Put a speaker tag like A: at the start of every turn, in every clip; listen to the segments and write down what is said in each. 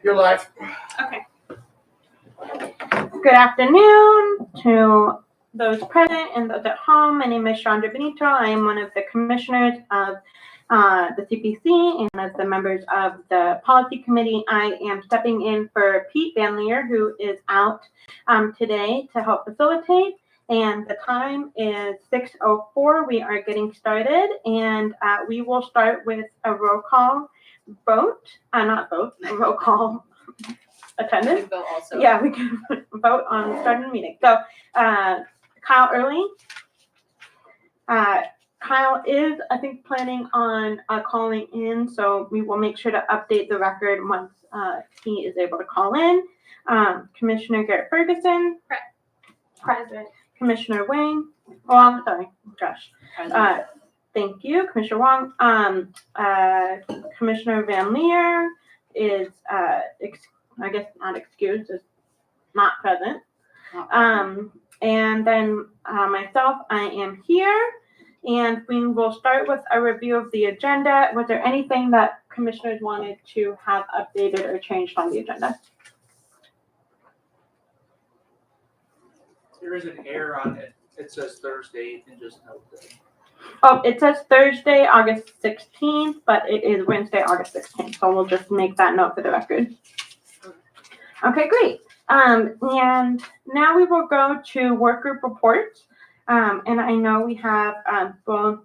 A: You're live.
B: Okay. Good afternoon to those present and those at home. My name is Chandra Benito. I am one of the commissioners of the CPC and of the members of the policy committee. I am stepping in for Pete Van Leer, who is out today to help facilitate. And the time is 6:04. We are getting started, and we will start with a roll call vote. A roll call attendance.
C: Vote also.
B: Yeah, we can vote on starting the meeting. So, Kyle Early. Kyle is, I think, planning on calling in, so we will make sure to update the record once he is able to call in. Commissioner Garrett Ferguson. Present. Commissioner Wang. Oh, I'm sorry. Gosh. Thank you, Commissioner Wong. Commissioner Van Leer is, I guess not excused, is not present. And then myself, I am here, and we will start with a review of the agenda. Was there anything that commissioners wanted to have updated or changed on the agenda?
A: There is an error on it. It says Thursday. You can just note that.
B: Oh, it says Thursday, August 16th, but it is Wednesday, August 16th. So we'll just make that note for the record. Okay, great. And now we will go to work group reports. And I know we have both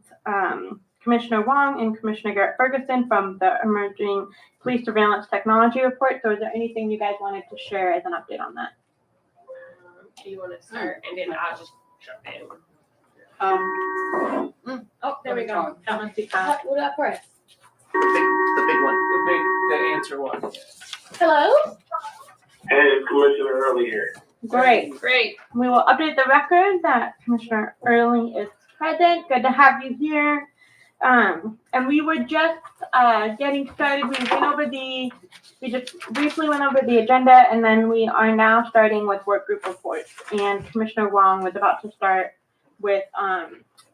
B: Commissioner Wong and Commissioner Garrett Ferguson from the Emerging Police Surveillance Technology Report. So is there anything you guys wanted to share as an update on that?
C: Do you want to start, and then I'll just jump in.
B: Oh, there we go. That must be Kyle.
C: What did I press?
A: The big one. The answer one.
C: Hello.
D: Hey, Commissioner Early here.
B: Great.
C: Great.
B: We will update the record that Commissioner Early is present. Good to have you here. And we were just getting started. We just briefly went over the agenda, and then we are now starting with work group reports. And Commissioner Wong was about to start with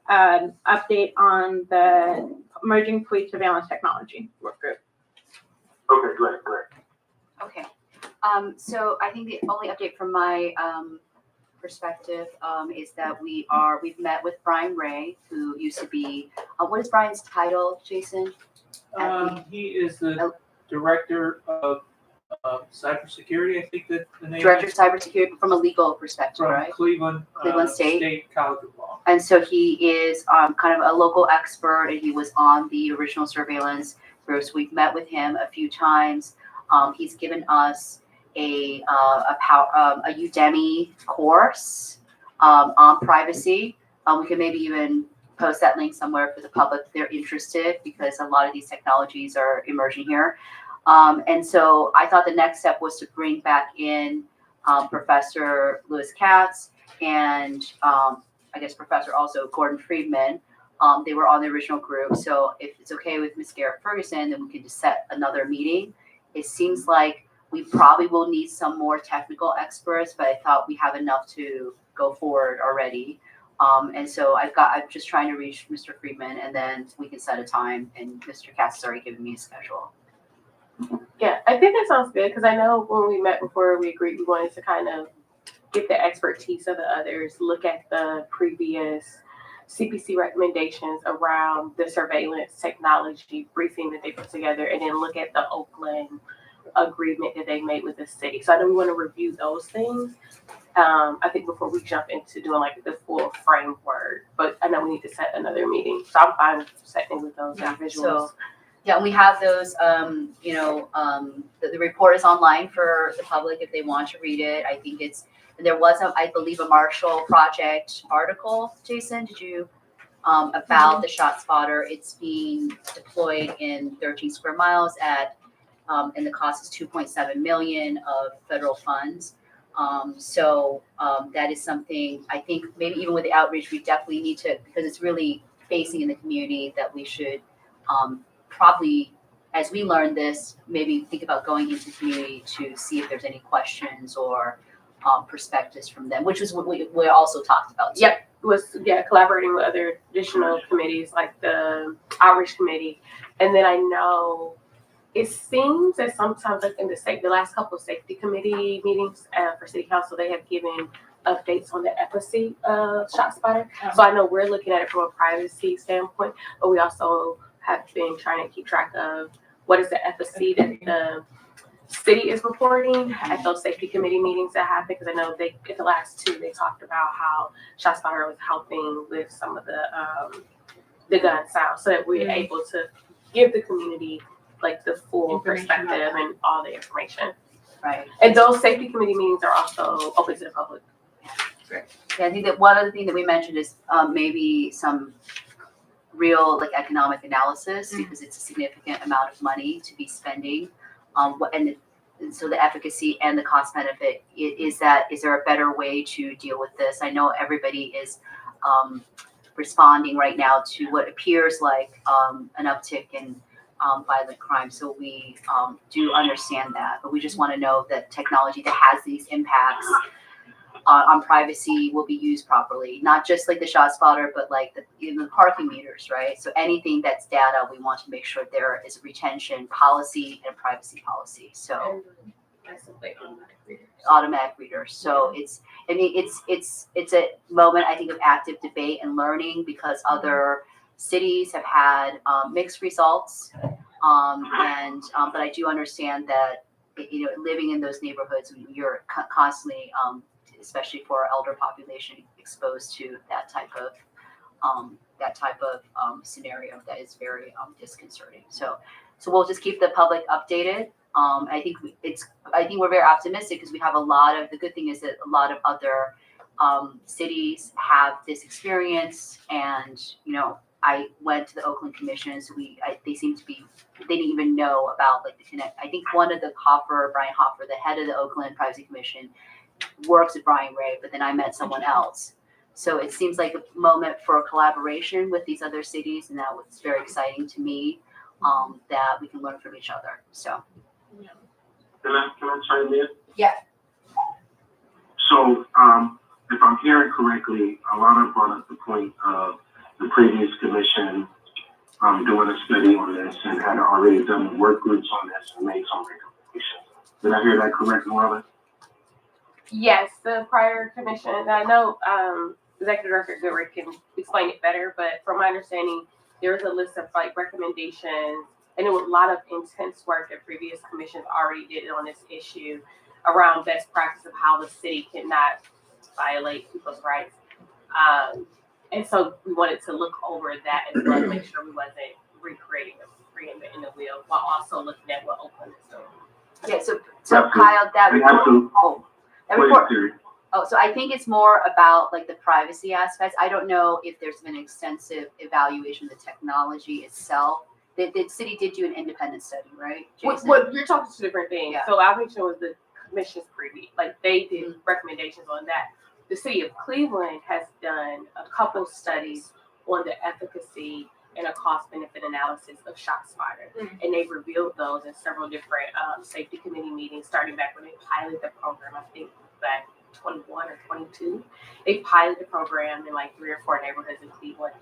B: an update on the Emerging Police Surveillance Technology work group.
D: Okay, great.
C: Okay. So I think the only update from my perspective is that we've met with Brian Ray, who used to be what is Brian's title, Jason?
A: He is the director of cybersecurity. I think that the name.
C: Director of Cybersecurity from a legal perspective,
A: From
C: right?
A: Cleveland State College of Law.
C: And so he is kind of a local expert, and he was on the original surveillance group. So we've met with him a few times. He's given us a Udemy course on privacy. We can maybe even post that link somewhere for the public if they're interested, because a lot of these technologies are emerging here. And so I thought the next step was to bring back in Professor Lewis Katz and I guess Professor also Gordon Friedman. They were on the original group. So if it's okay with Ms. Garrett Ferguson, then we can just set another meeting. It seems like we probably will need some more technical experts, but I thought we have enough to go forward already. And so I'm just trying to reach Mr. Friedman, and then we can set a time, and Mr. Katz has already given me a schedule.
E: Yeah, I think that sounds good, because I know when we met before, we agreed we wanted to kind of get the expertise of the others, look at the previous CPC recommendations around the surveillance technology briefing that they put together, and then look at the Oakland agreement that they made with the city. So I know we want to review those things. I think before we jump into doing like the full framework, but I know we need to set another meeting. So I'm fine setting with those individuals.
C: So, yeah, we have those, the report is online for the public if they want to read it. I think there was, I believe, a Marshall Project article, Jason, did you, about the ShotSpotter. It's being deployed in 13 square miles and the cost is $2.7 million of federal funds. So that is something I think maybe even with the outreach, we definitely need to, because it's really facing in the community, that we should probably, as we learn this, maybe think about going into the community to see if there's any questions or perspectives from them, which is what we also talked about too.
E: Yep, collaborating with other additional committees like the outreach committee. And then I know it seems that sometimes, like in the last couple of safety committee meetings for city council, they have given updates on the efficacy of ShotSpotter. So I know we're looking at it from a privacy standpoint, but we also have been trying to keep track of what is the efficacy that the city is reporting at those safety committee meetings that happen. Because I know at the last two, they talked about how ShotSpotter was helping with some of the gun sounds, so that we're able to give the community like the full perspective and all the information.
C: Right.
E: And those safety committee meetings are also open to the public.
C: Yeah, I think that one other thing that we mentioned is maybe some real like economic analysis, because it's a significant amount of money to be spending. And so the efficacy and the cost benefit is there a better way to deal with this? I know everybody is responding right now to what appears like an uptick in violent crime. So we do understand that, but we just want to know that technology that has these impacts on privacy will be used properly, not just like the ShotSpotter, but like the parking meters, right? So anything that's data, we want to make sure there is a retention policy and privacy policy. So automatic readers. So it's a moment, I think, of active debate and learning, because other cities have had mixed results. But I do understand that, living in those neighborhoods, you're constantly, especially for our elder population, exposed to that type of scenario that is very disconcerting. So we'll just keep the public updated. I think we're very optimistic, because we have the good thing is that a lot of other cities have this experience, and I went to the Oakland Commission, so they didn't even know about like the connect. I think one of Brian Hoffer, the head of the Oakland Privacy Commission, works with Brian Ray, but then I met someone else. So it seems like a moment for a collaboration with these other cities, and that was very exciting to me, that we can learn from each other. So.
D: Can I chime in?
C: Yeah.
D: So, if I'm hearing correctly, Alana brought up the point of the previous commission doing a study on this and had already done work groups on this and made some recommendations. Did I hear that correctly, Alana?
E: Yes, the prior commission, and I know Executive Director Goodrick can explain it better, but from my understanding, there was a list of like recommendations, and there was a lot of intense work that previous commissions already did on this issue around best practice of how the city cannot violate people's rights. And so we wanted to look over that as well to make sure we wasn't reinventing the wheel, while also looking at what Oakland is doing.
C: Yeah, so Kyle, that report. So I think it's more about like the privacy aspects. I don't know if there's been extensive evaluation of the technology itself. The city did do an independent study, right, Jason?
E: What you're talking two different things.
C: Yeah.
E: So Outreach was the commission's preview. Like they did recommendations on that. The city of Cleveland has done a couple studies on the efficacy and a cost benefit analysis of ShotSpotter. And they've revealed those in several different safety committee meetings, starting back when they piloted the program, I think back 21 or 22. They piloted the program in like 3 or 4 neighborhoods in Cleveland,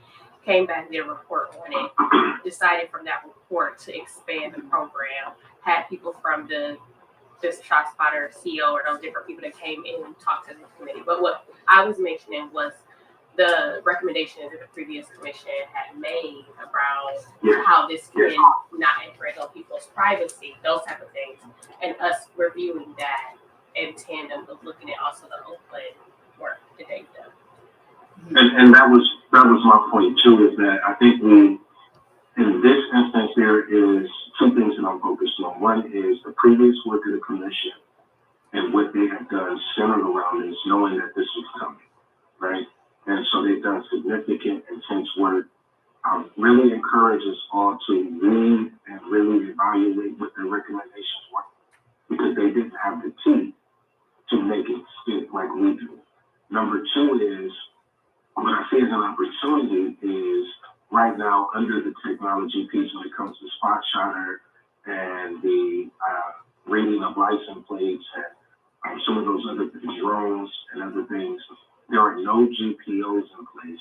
E: came back, did a report on it, decided from that report to expand the program, had people from the ShotSpotter CEO or those different people that came in and talked to the committee. But what I was mentioning was the recommendations that the previous commission had made around how this can not infringe on people's privacy, those type of things, and us reviewing that in tandem with looking at also the Oakland work that they've done.
D: And that was my point too, is that I think in this instance, there is 2 things that I'm focused on. One is the previous work of the commission and what they have done centered around is knowing that this was coming, right? And so they've done significant, intense work. I really encourage us all to read and really evaluate what their recommendations were, because they didn't have the team to make it stick like we do. Number 2 is, what I see as an opportunity is right now under the technology piece when it comes to SpotShotter and the reading of license plates and some of those other drones and other things, there are no GPOs in place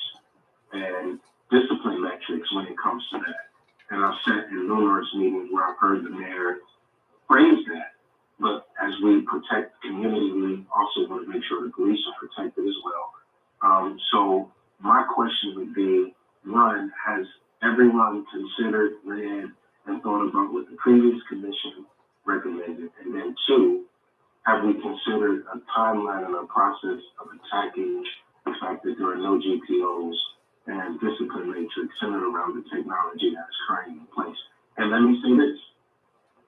D: and discipline metrics when it comes to that. And I've sat in numerous meetings where I've heard the mayor praise that. But as we protect the community, we also want to make sure the police are protected as well. So my question would be, one, has everyone considered, read, and thought about what the previous commission recommended? And then two, have we considered a timeline and a process of attacking the fact that there are no GPOs and discipline matrix centered around the technology that's currently in place? And let me say this,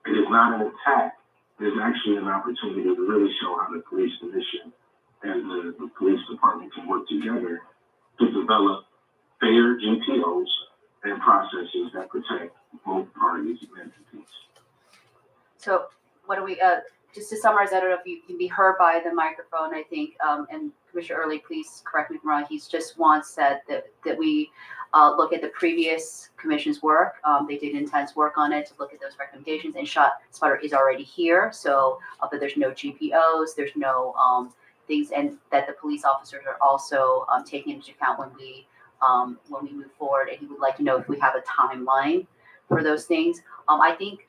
D: it is not an attack. It is actually an opportunity to really show how the police commission and the police department can work together to develop fair GPOs and processes that protect both parties and entities.
C: So what do we, just to summarize, I don't know if you can be heard by the microphone, I think, and Commissioner Early, please correct me if I'm wrong. He's just once said that we look at the previous commission's work. They did intense work on it to look at those recommendations, and ShotSpotter is already here. So, but there's no GPOs, there's no things, and that the police officers are also taking into account when we move forward. And he would like to know if we have a timeline for those things. I think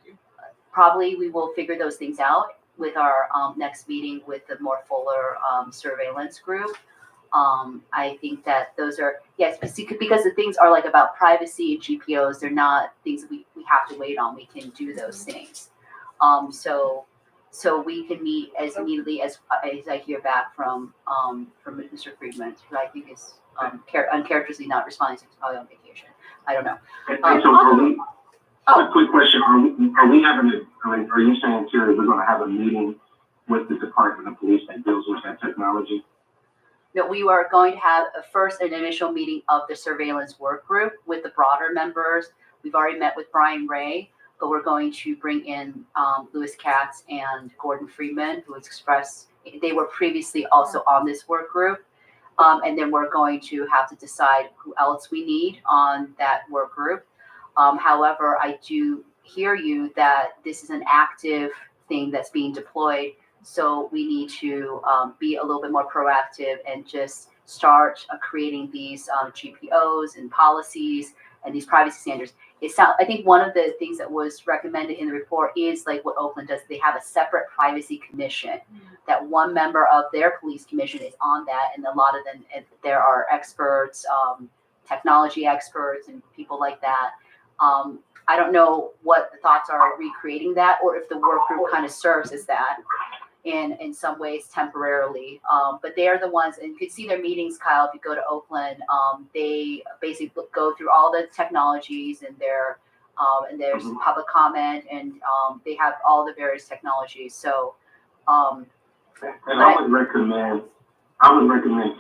C: probably we will figure those things out with our next meeting with the more fuller surveillance group. I think that those are, yes, because the things are like about privacy and GPOs, they're not things that we have to wait on. We can do those things. So we can meet as immediately as I hear back from Mr. Friedman, who I think is uncharacteristically not responding, so he's probably on vacation. I don't know.
D: And so are we, quick question, are we having are you saying, Terry, we're going to have a meeting with the Department of Police that deals with that technology?
C: No, we are going to have an initial meeting of the surveillance work group with the broader members. We've already met with Brian Ray, but we're going to bring in Louis Katz and Gordon Friedman, who expressed they were previously also on this work group. And then we're going to have to decide who else we need on that work group. However, I do hear you that this is an active thing that's being deployed. So we need to be a little bit more proactive and just start creating these GPOs and policies and these privacy standards. I think one of the things that was recommended in the report is like what Oakland does. They have a separate privacy commission that one member of their police commission is on that. And a lot of them, there are experts, technology experts and people like that. I don't know what the thoughts are recreating that or if the work group kind of serves as that in some ways temporarily. But they are the ones, and you can see their meetings, Kyle, if you go to Oakland. They basically go through all the technologies and there's public comment and they have all the various technologies. So, and
D: I would recommend,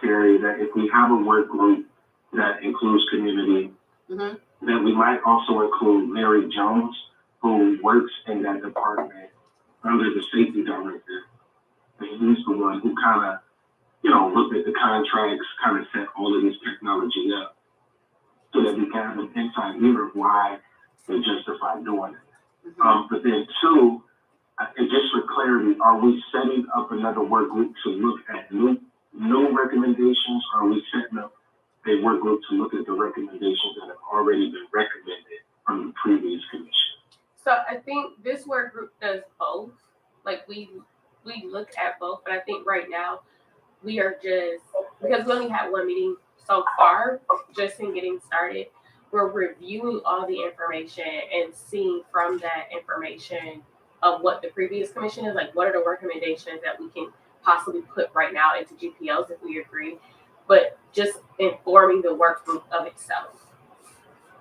D: Terry, that if we have a work group that includes community, that we might also include Mary Jones, who works in that department under the safety director. And he's the one who kind of, looked at the contracts, kind of set all of this technology up so that we can have an inside view of why they justify doing it. But then two, and just for clarity, are we setting up another work group to look at new recommendations, or are we setting up a work group to look at the recommendations that have already been recommended from the previous commission?
E: So I think this work group does both. Like we look at both, but I think right now we are just, because we only had one meeting so far, just in getting started, we're reviewing all the information and seeing from that information of what the previous commission is, like what are the recommendations that we can possibly put right now into GPLs if we agree, but just informing the work group of itself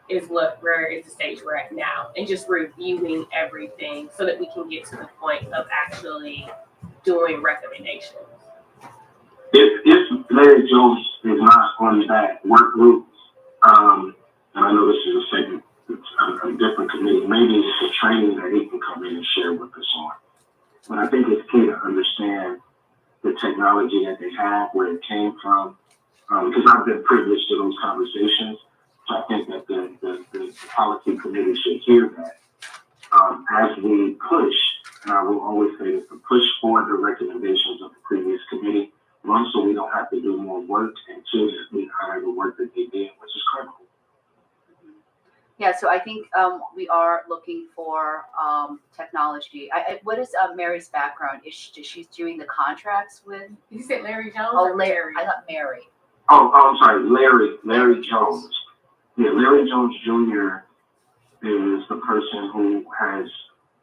E: is the stage we're at now, and just reviewing everything so that we can get to the point of actually doing recommendations.
D: If Larry Jones is not on that work group, and I know this is a different committee, maybe it's a training that he can come in and share with us on. But I think it's key to understand the technology that they have, where it came from, because I've been privileged to those conversations. So I think that the policy committee should hear that as we push, and I will always say this, to push for the recommendations of the previous committee, one, so we don't have to do more work, and two, that we honor the work that they did, which is critical.
C: Yeah, so I think we are looking for technology. What is Mary's background? She's doing the contracts with?
E: You said Larry Jones
C: Oh,
E: or Larry?
C: I thought Mary.
D: Oh, I'm sorry, Larry Jones. Yeah, Larry Jones Jr. is the person who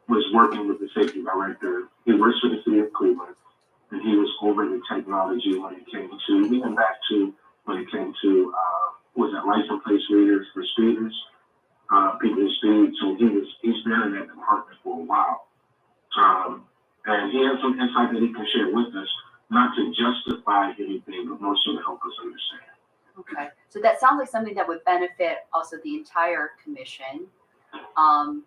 D: was working with the safety director. He works for the city of Cleveland, and he was over the technology when it came to, even back to when it came to, was it license plate readers for speeders, people who speed. So he's been in that department for a while. And he has some insight that he can share with us, not to justify anything, but more so to help us understand.
C: Okay, so that sounds like something that would benefit also the entire commission.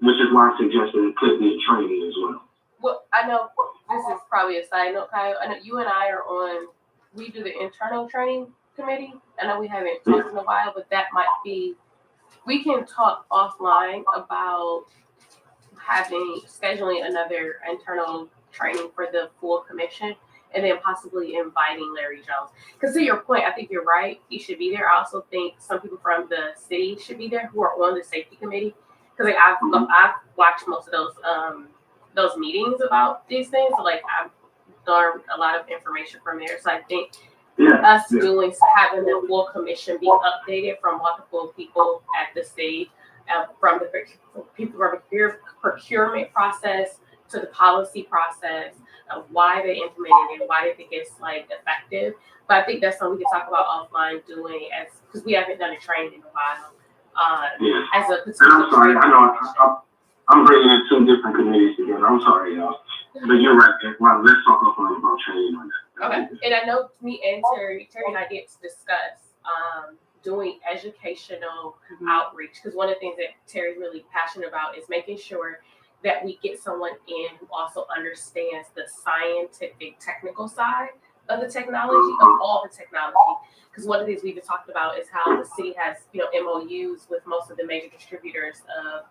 D: Which is why I suggested it could be a training as well.
E: Well, I know this is probably a side note, Kyle. I know you and I are on, we do the internal training committee. I know we haven't talked in a while, but that might be, we can talk offline about scheduling another internal training for the full commission and then possibly inviting Larry Jones. Because to your point, I think you're right. He should be there. I also think some people from the city should be there who are on the safety committee. Because like I've watched most of those meetings about these things. So like I've learned a lot of information from there. So I think having the full commission be updated from multiple people at the state, from the people from the procurement process to the policy process of why they implemented it, why they think it's like effective. But I think that's something we can talk about offline doing because we haven't done a training in a while. As a
D: and I'm sorry, I know I'm bringing in two different committees together. I'm sorry, y'all. But you're right. Well, let's talk about training on that.
E: Okay. And I know me and Terry and I did discuss doing educational outreach, because one of the things that Terry's really passionate about is making sure that we get someone in who also understands the scientific technical side of the technology, of all the technology. Because one of the things we've talked about is how the city has, MOUs with most of the major distributors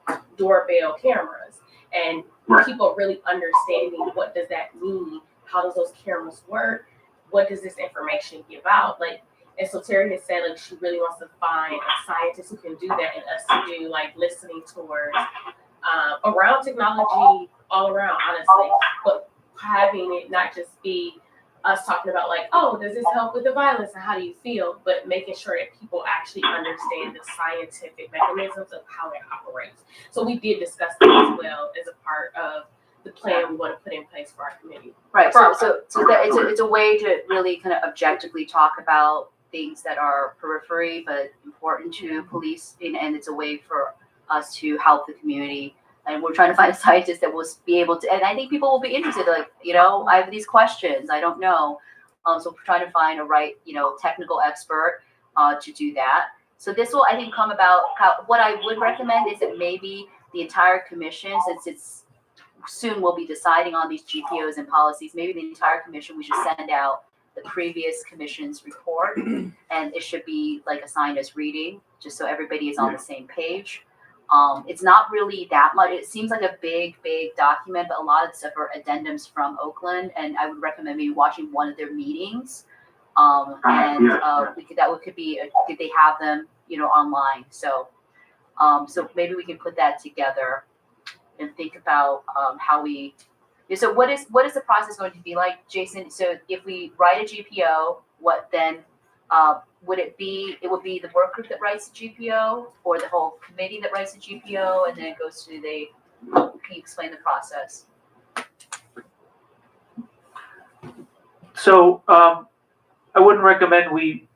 E: of doorbell cameras, and people really understanding what does that mean, how does those cameras work, what does this information give out, and so Terry has said she really wants to find a scientist who can do that, and us to do listening tours around technology all around, honestly, but having it not just be us talking about does this help with the violence and how do you feel, but making sure that people actually understand the scientific mechanisms of how it operates. So we did discuss that as well as a part of the plan we want to put in place for our committee.
C: Right. So that it's a way to really kind of objectively talk about things that are periphery but important to police, and it's a way for us to help the community. And we're trying to find a scientist that will be able to, and I think people will be interested, I have these questions, I don't know. So we're trying to find a right, technical expert to do that. So this will, I think, come about, what I would recommend is that maybe the entire commission, since it's soon we'll be deciding on these GPOs and policies, maybe the entire commission, we should send out the previous commission's report, and it should be assigned as reading, just so everybody is on the same page. It's not really that much. It seems like a big document, but a lot of the stuff are addendums from Oakland, and I would recommend maybe watching one of their meetings. That could be, did they have them, online? So maybe we can put that together and think about how we. So what is the process going to be like, Jason? So if we write a GPO, what then? Would it be the work group that writes the GPO, or the whole committee that writes the GPO, and then it goes to can you explain the process?
A: So I wouldn't recommend we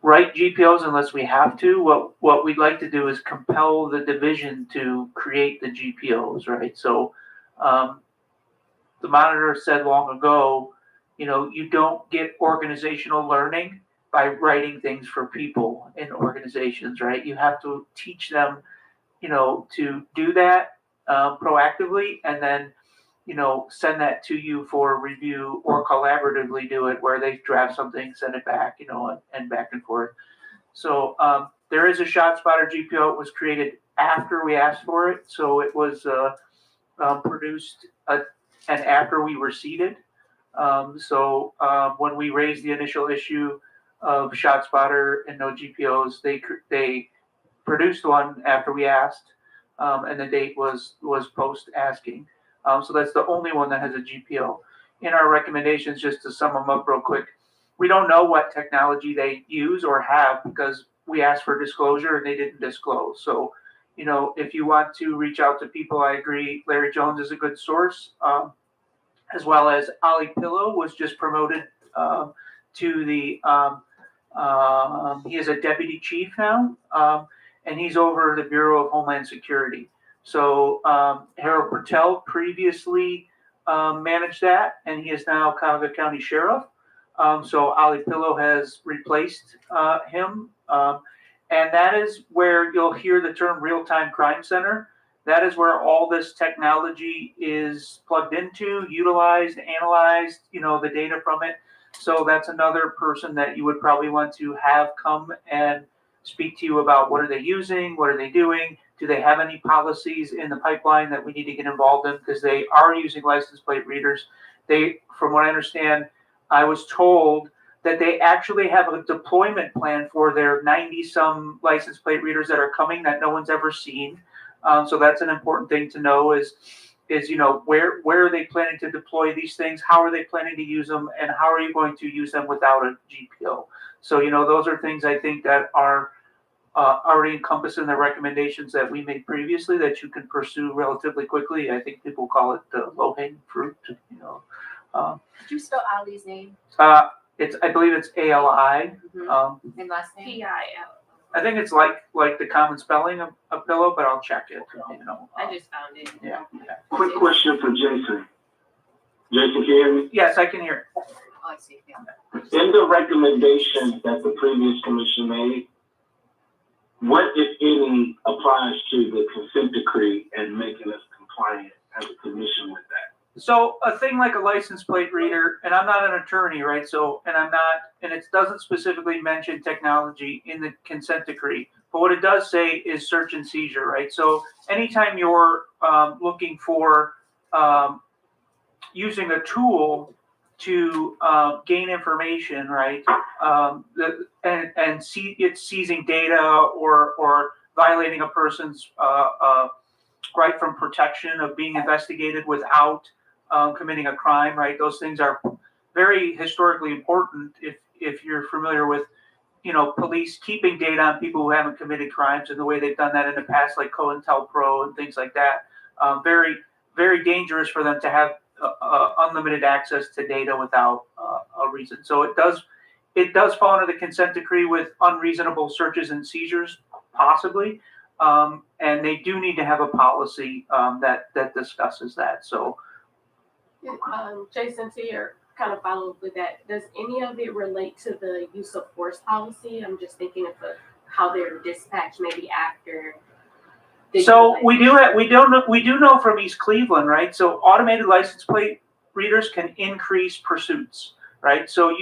A: write GPOs unless we have to. What we'd like to do is compel the division to create the GPOs, right? So the monitor said long ago, you don't get organizational learning by writing things for people in organizations, right? You have to teach them, to do that proactively, and then, send that to you for review, or collaboratively do it where they draft something, send it back, and back and forth. So there is a ShotSpotter GPO. It was created after we asked for it. So it was produced and after we were seated. So when we raised the initial issue of ShotSpotter and no GPOs, they produced one after we asked, and the date was post asking. So that's the only one that has a GPO. In our recommendations, just to sum them up real quick, we don't know what technology they use or have because we asked for disclosure and they didn't disclose. So, you know, if you want to reach out to people, I agree, Larry Jones is a good source, as well as Ali Pillow was just promoted to the, he is a deputy chief now, and he's over the Bureau of Homeland Security. So Harold Patel previously managed that, and he is now Cuyahoga County Sheriff. So Ali Pillow has replaced him. And that is where you'll hear the term real-time crime center. That is where all this technology is plugged into, utilized, analyzed, you know, the data from it. So that's another person that you would probably want to have come and speak to you about what are they using, what are they doing, do they have any policies in the pipeline that we need to get involved in, because they are using license plate readers. They, from what I understand, I was told that they actually have a deployment plan for their 90-some license plate readers that are coming that no one's ever seen. So that's an important thing to know is you know, where are they planning to deploy these things? How are they planning to use them? And how are you going to use them without a GPO? So, you know, those are things I think that are already encompassed in the recommendations that we made previously that you can pursue relatively quickly. I think people call it the low-hanging fruit, you know.
C: Could you spell Ali's name
A: I believe it's ALI.
C: and last name?
E: PIL.
A: I think it's like the common spelling of pillow, but I'll check it. You know.
E: I just found it.
A: Yeah.
D: Quick question for Jason. Jason, can you hear me?
A: Yes, I can hear.
C: Oh, I see, yeah.
D: In the recommendations that the previous commission made, what, if any, applies to the consent decree and making us compliant as a commission with that?
A: So a thing like a license plate reader, and I'm not an attorney, right? So, and it doesn't specifically mention technology in the consent decree, but what it does say is search and seizure, right? So anytime you're looking for using a tool to gain information, right? And see it's seizing data or violating a person's right from protection of being investigated without committing a crime, right? Those things are very historically important if you're familiar with, you know, police keeping data on people who haven't committed crimes and the way they've done that in the past, like COINTELPRO and things like that. Very, very dangerous for them to have unlimited access to data without a reason. So it does fall under the consent decree with unreasonable searches and seizures, possibly. And they do need to have a policy that discusses that. So.
E: Jason, to your kind of follow up with that, does any of it relate to the use of force policy? I'm just thinking of how they're dispatched maybe after.
A: So we do know from East Cleveland, right? So automated license plate readers can increase pursuits, right? So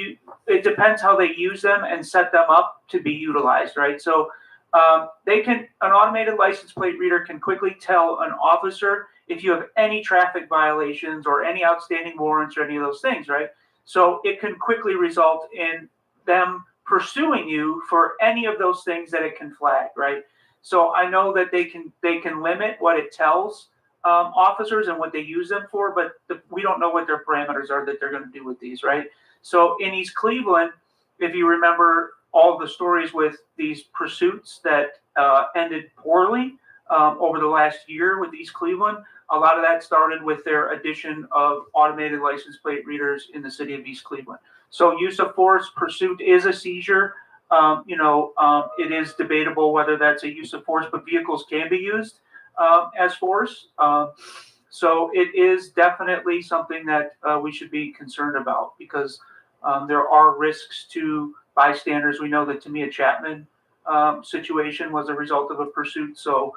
A: it depends how they use them and set them up to be utilized, right? So an automated license plate reader can quickly tell an officer if you have any traffic violations or any outstanding warrants or any of those things, right? So it can quickly result in them pursuing you for any of those things that it can flag, right? So I know that they can limit what it tells officers and what they use them for, but we don't know what their parameters are that they're going to do with these, right? So in East Cleveland, if you remember all the stories with these pursuits that ended poorly over the last year with East Cleveland, a lot of that started with their addition of automated license plate readers in the city of East Cleveland. So use of force pursuit is a seizure. It is debatable whether that's a use of force, but vehicles can be used as force. So it is definitely something that we should be concerned about because there are risks to bystanders. We know that Tamia Chapman situation was a result of a pursuit. So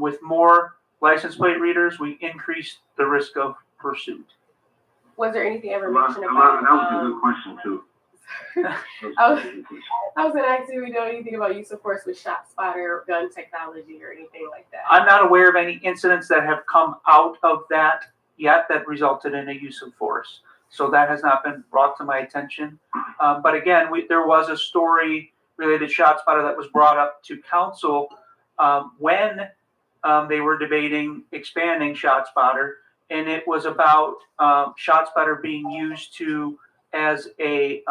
A: with more license plate readers, we increase the risk of pursuit.
E: Was there anything ever mentioned
D: That
E: about?
D: was a good question too.
E: I was going to ask you, we know anything about use of force with ShotSpotter, gun technology, or anything like that?
A: I'm not aware of any incidents that have come out of that yet that resulted in a use of force. So that has not been brought to my attention. But again, there was a story related to ShotSpotter that was brought up to council when they were debating expanding ShotSpotter, and it was about ShotSpotter being used as a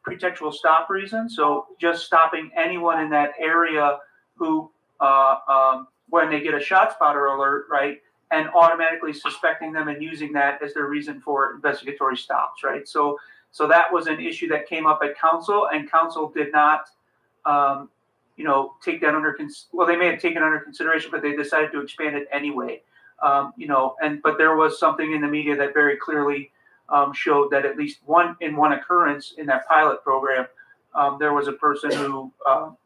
A: pretextual stop reason. So just stopping anyone in that area who, when they get a ShotSpotter alert, right, and automatically suspecting them and using that as their reason for investigatory stops, right? So that was an issue that came up at council, and council did not, take that under well, they may have taken under consideration, but they decided to expand it anyway. But there was something in the media that very clearly showed that at least one occurrence in that pilot program, there was a person who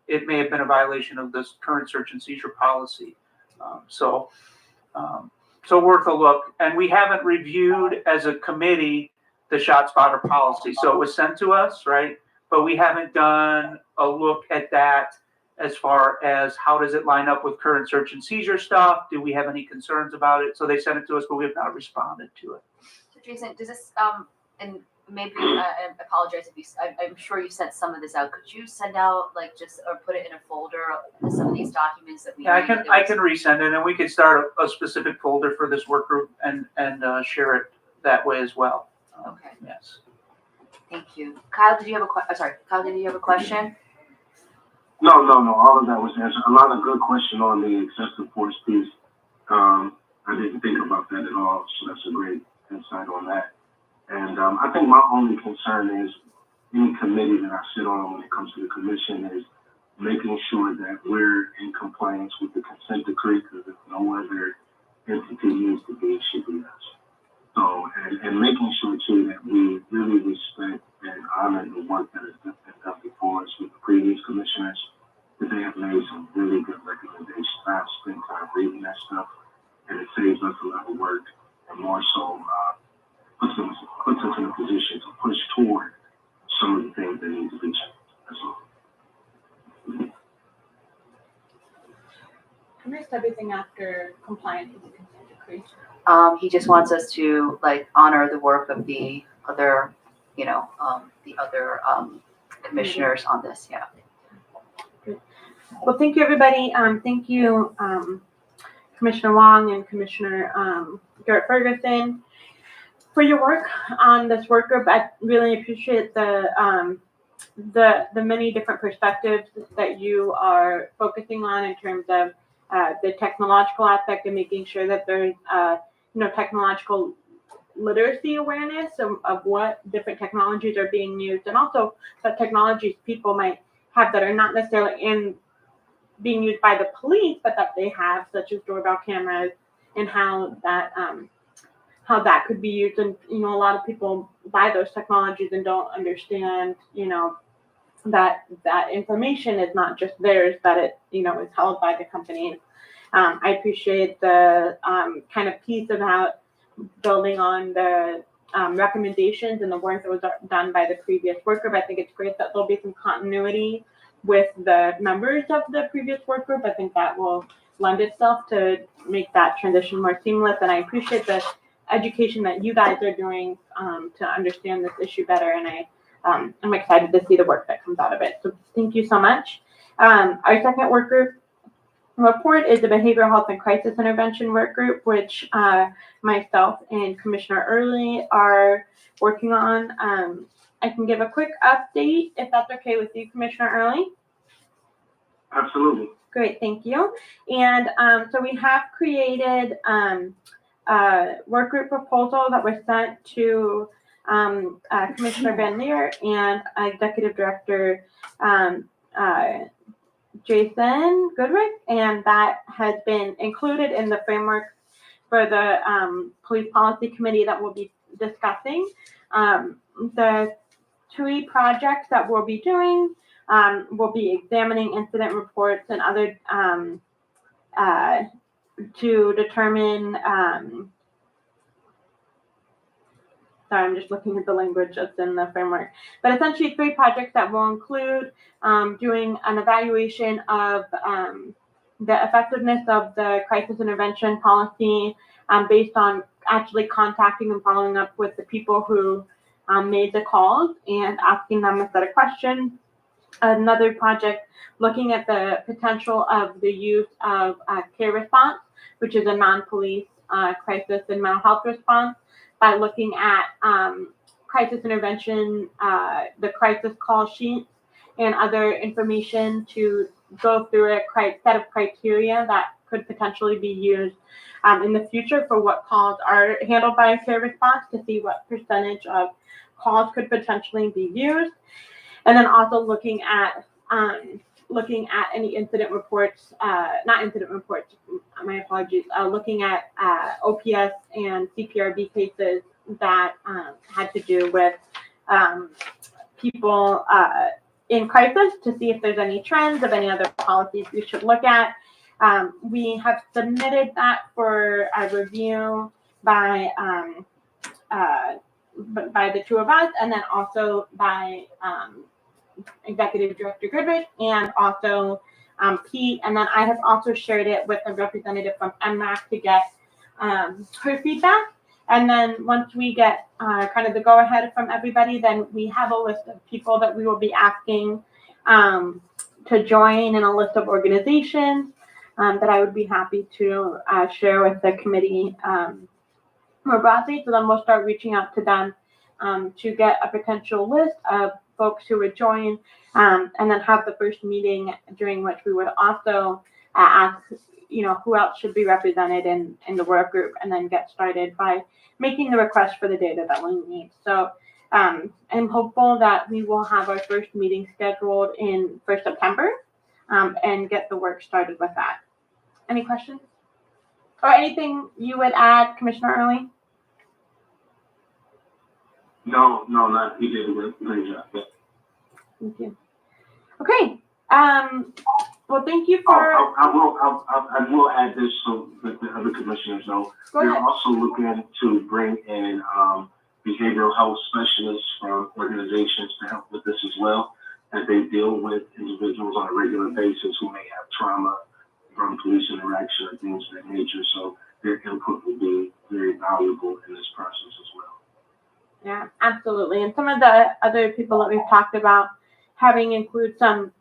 A: it may have been a violation of this current search and seizure policy. So worth a look. And we haven't reviewed as a committee the ShotSpotter policy. So it was sent to us, right? But we haven't done a look at that as far as how does it line up with current search and seizure stuff? Do we have any concerns about it? So they sent it to us, but we have not responded to it.
C: So Jason, does this, and maybe I apologize if I'm sure you sent some of this out. Could you send out or put it in a folder of some of these documents that we
A: Yeah,
C: need?
A: I can resend it, and we could start a specific folder for this work group and share it that way as well.
C: Okay.
A: Yes.
C: Thank you. Kyle, did you have Kyle, did you have a question?
D: No. All of that was answered. A lot of good question on the excessive force piece. I didn't think about that at all, so that's a great insight on that. And I think my only concern is any committee that I sit on when it comes to the commission is making sure that we're in compliance with the consent decree, because if no other entity needs to be, it should be us. So, and making sure too that we really respect and honor the work that has been done before us with the previous commissioners, that they have made some really good recommendations. I've spent time reading that stuff, and it saves us a lot of work, and more so puts us in a position to push toward some of the things that need to be changed. That's all.
B: I missed everything after compliance with the consent decree.
C: He just wants us to honor the work of the other, commissioners on this. Yeah.
B: Well, thank you, everybody. Thank you, Commissioner Wong and Commissioner Garrett Ferguson, for your work on this work group. I really appreciate the many different perspectives that you are focusing on in terms of the technological aspect and making sure that there's technological literacy awareness of what different technologies are being used, and also what technologies people might have that are not necessarily being used by the police, but that they have, such as doorbell cameras, and how that could be used. And a lot of people buy those technologies and don't understand that information is not just theirs, that it is held by the company. I appreciate the kind of piece about building on the recommendations and the work that was done by the previous work group. I think it's great that there'll be some continuity with the members of the previous work group. I think that will lend itself to make that transition more seamless. And I appreciate the education that you guys are doing to understand this issue better. And I'm excited to see the work that comes out of it. So thank you so much. Our second work group report is the Behavioral Health and Crisis Intervention Work Group, which myself and Commissioner Early are working on. I can give a quick update if that's okay with you, Commissioner Early.
D: Absolutely.
B: Great, thank you. And so we have created a work group proposal that was sent to Commissioner Van Leer and Executive Director Jason Goodrick, and that has been included in the framework for the Police Policy Committee that we'll be discussing. The TUI projects that we'll be doing, we'll be examining incident reports and other to determine sorry, I'm just looking at the language that's in the framework. But essentially 3 projects that will include doing an evaluation of the effectiveness of the crisis intervention policy based on actually contacting and following up with the people who made the calls and asking them a set of questions another project looking at the potential of the use of care response, which is a non-police crisis and mental health response, by looking at crisis intervention, the crisis call sheets, and other information to go through a set of criteria that could potentially be used in the future for what calls are handled by a care response, to see what percentage of calls could potentially be used. And then also looking at any incident reports, not incident reports, my apologies, looking at OPS and CPRB cases that had to do with people in crisis, to see if there's any trends of any other policies we should look at. We have submitted that for a review by the two of us, and then also by Executive Director Goodrich, and also Pete. And then I have also shared it with a representative from MRAC to get her feedback. And then once we get kind of the go-ahead from everybody, then we have a list of people that we will be asking to join, in a list of organizations that I would be happy to share with the committee more broadly. So then we'll start reaching out to them to get a potential list of folks who would join, and then have the first meeting, during which we would also ask, who else should be represented in the work group, and then get started by making the request for the data that we need. So I'm hopeful that we will have our first meeting scheduled for September, and get the work started with that. Any questions? Or anything you would add, Commissioner Early?
D: No, not, you did a great job.
B: Thank you. Okay. Well, thank you for.
D: I will add this so that the other commissioners know.
B: Go
D: We're
B: ahead.
D: also looking to bring in behavioral health specialists from organizations to help with this as well, as they deal with individuals on a regular basis who may have trauma from police interaction or things of that nature. So their input will be very valuable in this process as well.
B: Yeah, absolutely. And some of the other people that we've talked about having include some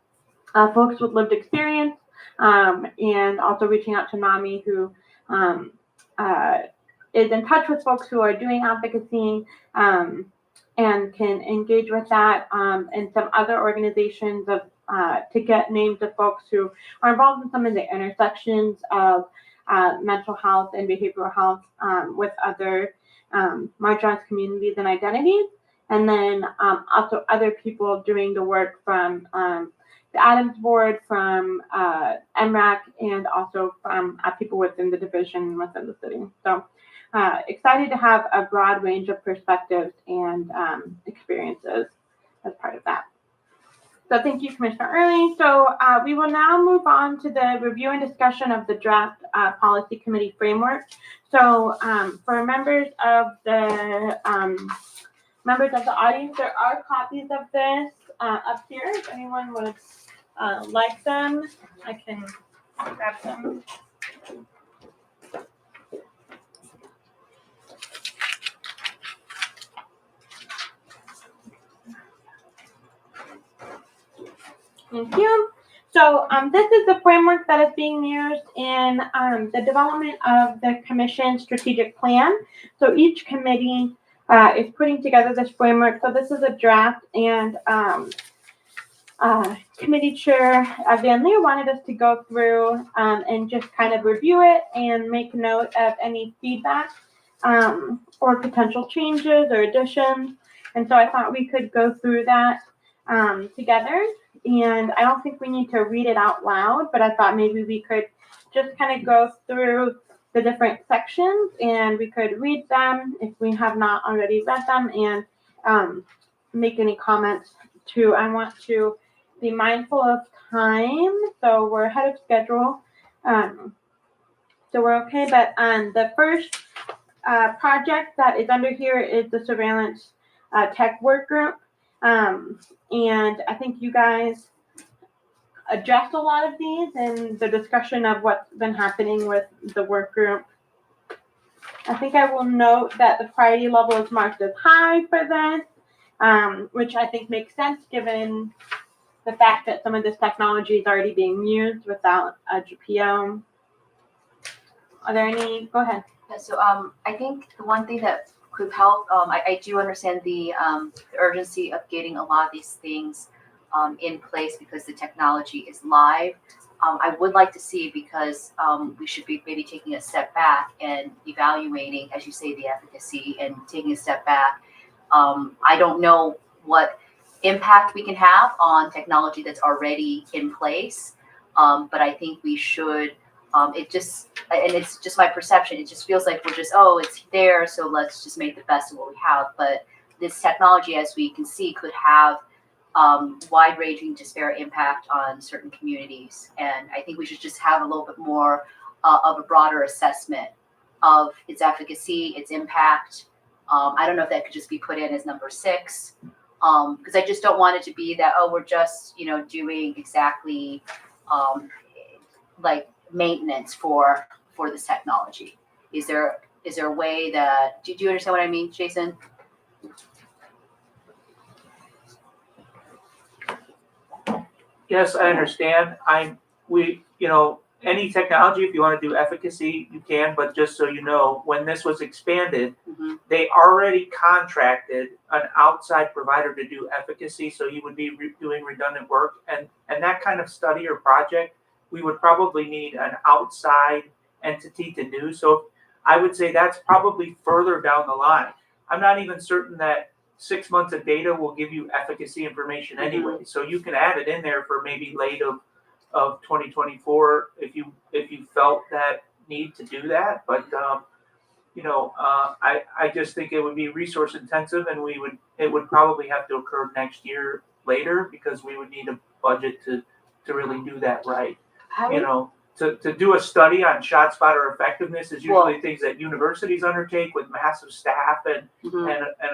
B: folks with lived experience, and also reaching out to NAMI, who is in touch with folks who are doing advocacy, and can engage with that, and some other organizations to get names of folks who are involved in some of the intersections of mental health and behavioral health with other marginalized communities and identities, and then also other people doing the work from the Adams Board, from MRAC, and also from people within the division within the city. So excited to have a broad range of perspectives and experiences as part of that. So thank you, Commissioner Early. So we will now move on to the review and discussion of the draft policy committee framework. So for members of the audience, there are copies of this up here. If anyone would like them, I can grab them. Thank you. So this is the framework that is being used in the development of the commission strategic plan. So each committee is putting together this framework. So this is a draft, and committee chair Van Leer wanted us to go through and just kind of review it and make note of any feedback or potential changes or additions. And so I thought we could go through that together. And I don't think we need to read it out loud, but I thought maybe we could just kind of go through the different sections, and we could read them if we have not already read them, and make any comments too. I want to be mindful of time, so we're ahead of schedule. So we're okay, but the first project that is under here is the surveillance tech work group. And I think you guys addressed a lot of these in the discussion of what's been happening with the work group. I think I will note that the priority level is marked as high for this, which I think makes sense given the fact that some of this technology is already being used without a GPO. Are there any? Go ahead.
C: Yeah, so I think the one thing that could help, I do understand the urgency of getting a lot of these things in place because the technology is live. I would like to see, because we should be maybe taking a step back and evaluating, as you say, the efficacy and taking a step back. I don't know what impact we can have on technology that's already in place, but I think we should. It just, and it's just my perception, it just feels like we're just, oh, it's there, so let's just make the best of what we have. But this technology, as we can see, could have wide-ranging disparate impact on certain communities. And I think we should just have a little bit more of a broader assessment of its efficacy, its impact. I don't know if that could just be put in as number 6, because I just don't want it to be that, oh, we're just, doing exactly like maintenance for this technology. Is there a way that, do you understand what I mean, Jason?
A: Yes, I understand. Any technology, if you want to do efficacy, you can, but just so you know, when this was expanded,
C: Mhm.
A: they already contracted an outside provider to do efficacy, so you would be doing redundant work. And that kind of study or project, we would probably need an outside entity to do. So I would say that's probably further down the line. I'm not even certain that 6 months of data will give you efficacy information anyway. So you can add it in there for maybe late of 2024 if you felt that need to do that. But I just think it would be resource intensive, and it would probably have to occur next year later, because we would need a budget to really do that right. To do a study on ShotSpotter effectiveness is usually things that universities undertake with massive staff and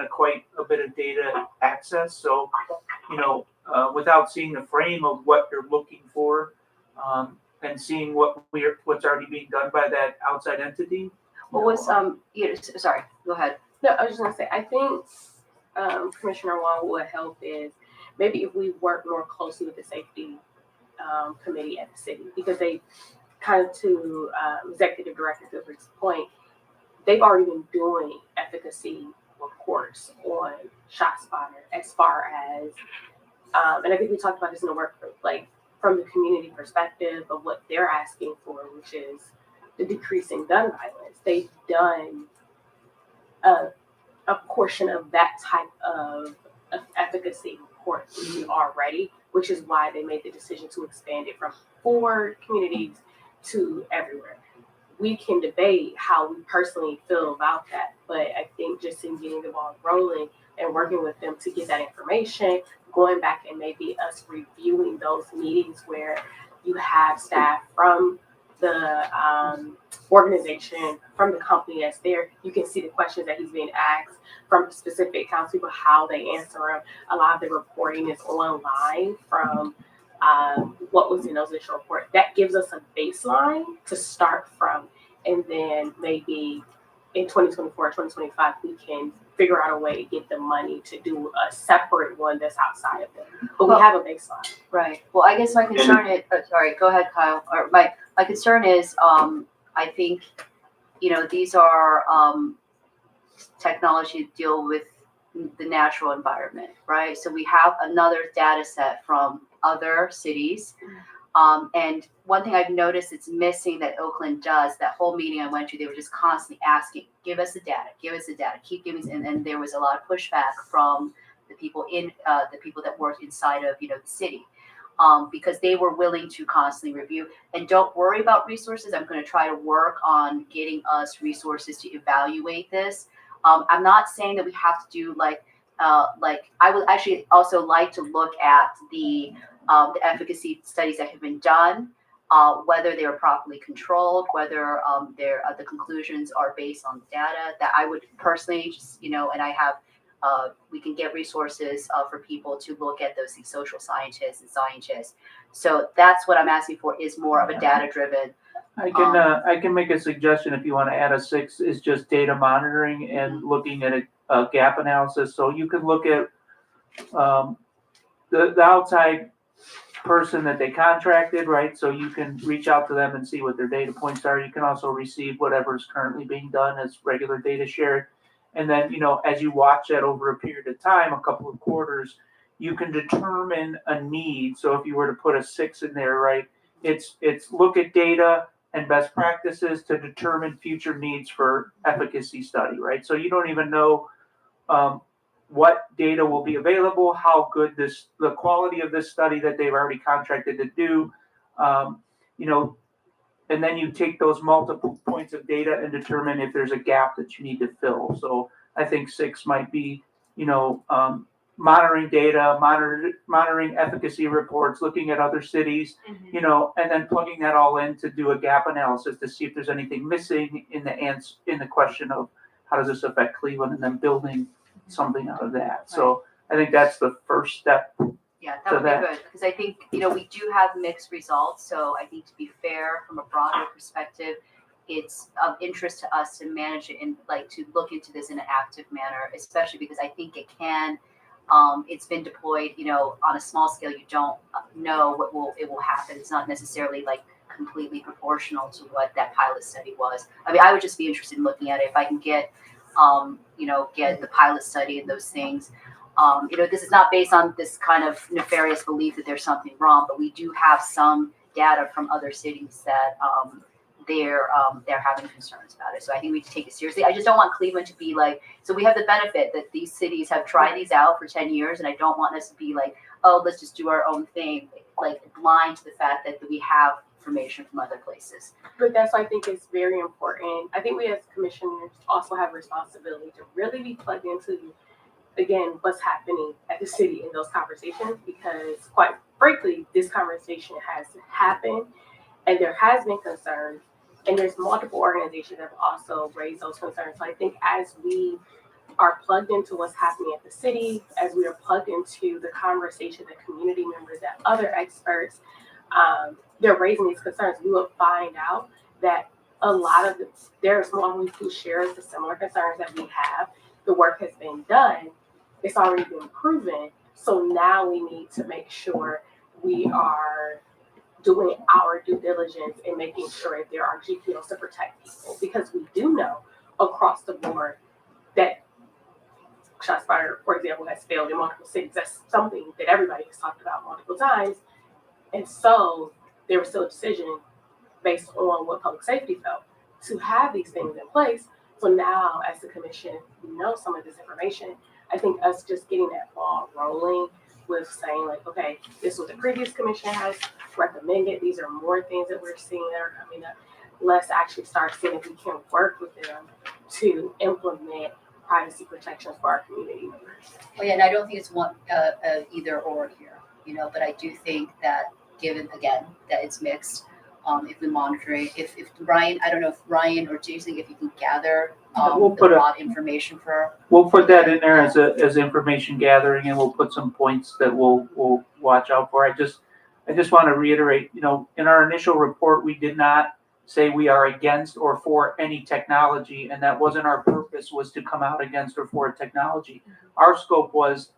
A: quite a bit of data access. So, without seeing the frame of what you're looking for, and seeing what's already being done by that outside entity.
C: What was sorry, go ahead.
E: No, I was just gonna say, I think Commissioner Wong would help is maybe if we work more closely with the safety committee at the city, because they kind of, to Executive Director Gilbert's point, they've already been doing efficacy reports on ShotSpotter as far as, and I think we talked about this in the work group, like from the community perspective of what they're asking for, which is the decreasing gun violence. They've done a portion of that type of efficacy report already, which is why they made the decision to expand it from 4 communities to everywhere. We can debate how we personally feel about that, but I think just in getting the ball rolling and working with them to get that information, going back and maybe us reviewing those meetings where you have staff from the organization, from the company that's there, you can see the questions that he's being asked from specific council people, how they answer them. A lot of the reporting is online from what was in those initial reports. That gives us a baseline to start from, and then maybe in 2024, 2025, we can figure out a way to get the money to do a separate one that's outside of them. But we have a baseline.
C: Right. Well, I guess my concern is, sorry, go ahead, Kyle. Or my concern is, I think, these are technology to deal with the natural environment, right? So we have another data set from other cities. And one thing I've noticed it's missing that Oakland does, that whole meeting I went to, they were just constantly asking, give us the data, keep giving us, and there was a lot of pushback from the people that worked inside of, the city. Because they were willing to constantly review. And don't worry about resources. I'm going to try to work on getting us resources to evaluate this. I'm not saying that we have to do like I would actually also like to look at the efficacy studies that have been done, whether they are properly controlled, whether the conclusions are based on data. That I would personally just, and I have. We can get resources for people to look at these social scientists and scientists. So that's what I'm asking for, is more of a data-driven.
A: I can make a suggestion if you want to add a 6, is just data monitoring and looking at a gap analysis. So you could look at the outside person that they contracted, right? So you can reach out to them and see what their data points are. You can also receive whatever is currently being done as regular data shared. And then, you know, as you watch that over a period of time, a couple of quarters, you can determine a need. So if you were to put a 6 in there, right, it's look at data and best practices to determine future needs for efficacy study, right? So you don't even know what data will be available, how good the quality of this study that they've already contracted to do, you know, and then you take those multiple points of data and determine if there's a gap that you need to fill. So I think 6 might be, you know, monitoring data, monitoring efficacy reports, looking at other cities, you know, and then plugging that all in to do a gap analysis to see if there's anything missing in the question of how does this affect Cleveland, and then building something out of that. So I think that's the first step.
C: Yeah,
A: So
C: that would be good, because I think, you know, we do have mixed results, so I think to be fair, from a broader perspective, it's of interest to us to manage it and like to look into this in an active manner, especially because I think it can, it's been deployed, you know, on a small scale. You don't know it will happen. It's not necessarily like completely proportional to what that pilot study was. I mean, I would just be interested in looking at it if I can get, you know, get the pilot study and those things. You know, this is not based on this kind of nefarious belief that there's something wrong, but we do have some data from other cities that they're having concerns about it. So I think we need to take it seriously. I just don't want Cleveland to be like, so we have the benefit that these cities have tried these out for 10 years, and I don't want us to be like, oh, let's just do our own thing, like blind to the fact that we have information from other places.
E: But that's why I think it's very important. I think we as commissioners also have a responsibility to really be plugged into, again, what's happening at the city in those conversations, because quite frankly, this conversation has happened and there has been concerns, and there's multiple organizations that have also raised those concerns. So I think as we are plugged into what's happening at the city, as we are plugged into the conversation, the community members, that other experts, they're raising these concerns, we will find out that a lot of there's one who shares the similar concerns that we have. The work has been done. It's already been proven. So now we need to make sure we are doing our due diligence and making sure that there are GPOs to protect people, because we do know across the board that ShotSpotter, for example, has failed in multiple cities. That's something that everybody has talked about multiple times. And so there was still a decision based on what public safety felt to have these things in place. So now as the commission, we know some of this information. I think us just getting that ball rolling with saying like, okay, this is what the previous commission has recommended. These are more things that we're seeing that are coming up. Let's actually start seeing if we can work with them to implement privacy protections for our community members.
C: Well, yeah, and I don't think it's one either or here, you know, but I do think that given again that it's mixed, if we monitor it, if Ryan, I don't know if Ryan or Jason, if you can gather
A: We'll
C: the
A: put
C: broad information for.
A: We'll put that in there as information gathering, and we'll put some points that we'll watch out for. I just want to reiterate, you know, in our initial report, we did not say we are against or for any technology, and that wasn't our purpose, was to come out against or for technology. Our scope was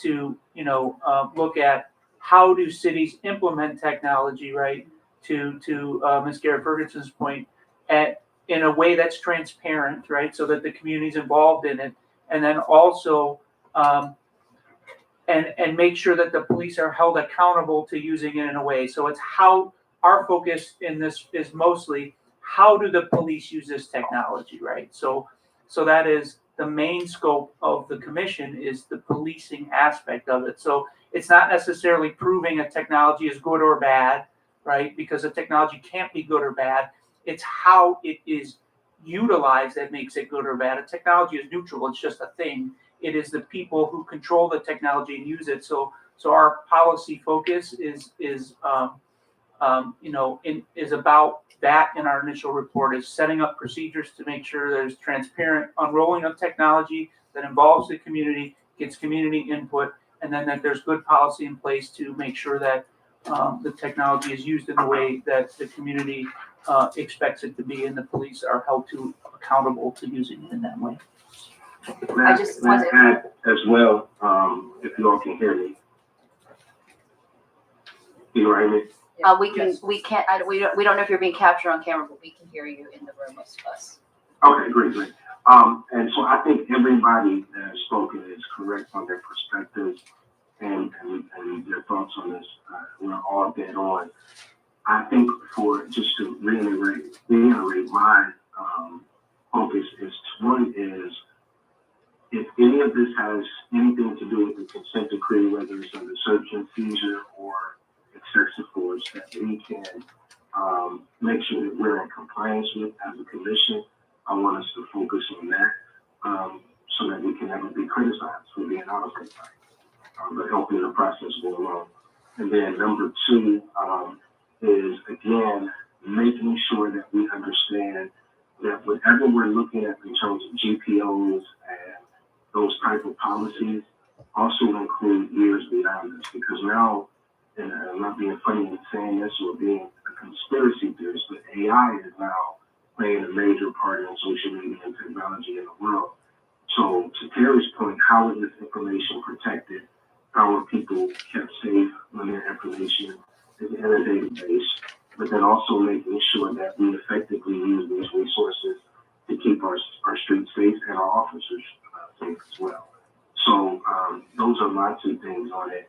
A: to, you know, look at how do cities implement technology, right? To Ms. Garrett Ferguson's point, in a way that's transparent, right? So that the community's involved in it, and then also and make sure that the police are held accountable to using it in a way. So it's how our focus in this is mostly how do the police use this technology, right? So that is the main scope of the commission, is the policing aspect of it. So it's not necessarily proving a technology is good or bad, right? Because a technology can't be good or bad. It's how it is utilized that makes it good or bad. A technology is neutral. It's just a thing. It is the people who control the technology and use it. So our policy focus is about that. In our initial report is setting up procedures to make sure there's transparent unrolling of technology that involves the community, gets community input, and then that there's good policy in place to make sure that the technology is used in the way that the community expects it to be, and the police are held to accountable to using it in that way.
C: I just wanted
D: add as well, if you all can hear me. Can you hear me?
C: We can't, we don't know if you're being captured on camera, but we can hear you in the room, most of us.
D: Okay, great. And so I think everybody that has spoken is correct on their perspectives and their thoughts on this. We're all dead on. I think just to reiterate my focus is one is if any of this has anything to do with the consent decree, whether it's under search and seizure or excessive force, that we can make sure that we're in compliance with as a commission. I want us to focus on that so that we can never be criticized for being out of compliance, but helping the process go along. And then number two is, again, making sure that we understand that whatever we're looking at in terms of GPOs and those type of policies also include years beyond this, because now, and I'm not being funny in saying this or being a conspiracy theorist, but AI is now playing a major part in social media and technology in the world. So to Terry's point, how is this information protected? How are people kept safe when their information is in a database? But then also making sure that we effectively use these resources to keep our streets safe and our officers safe as well. So those are my two things on it.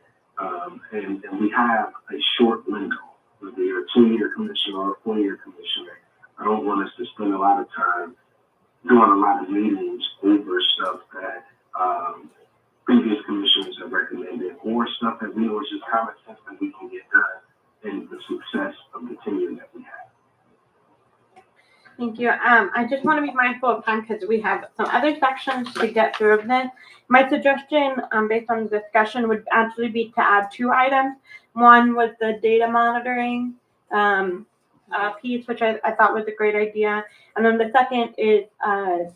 D: And we have a short window, whether you're a 2-year commissioner or a 4-year commissioner. I don't want us to spend a lot of time doing a lot of meetings over stuff that previous commissioners have recommended or stuff that we know is just common sense that we can get done in the success of the tenure that we have.
B: Thank you. I just want to be mindful of time because we have some other sections to get through of this. My suggestion, based on the discussion, would actually be to add 2 items. One was the data monitoring piece, which I thought was a great idea. And then the second is to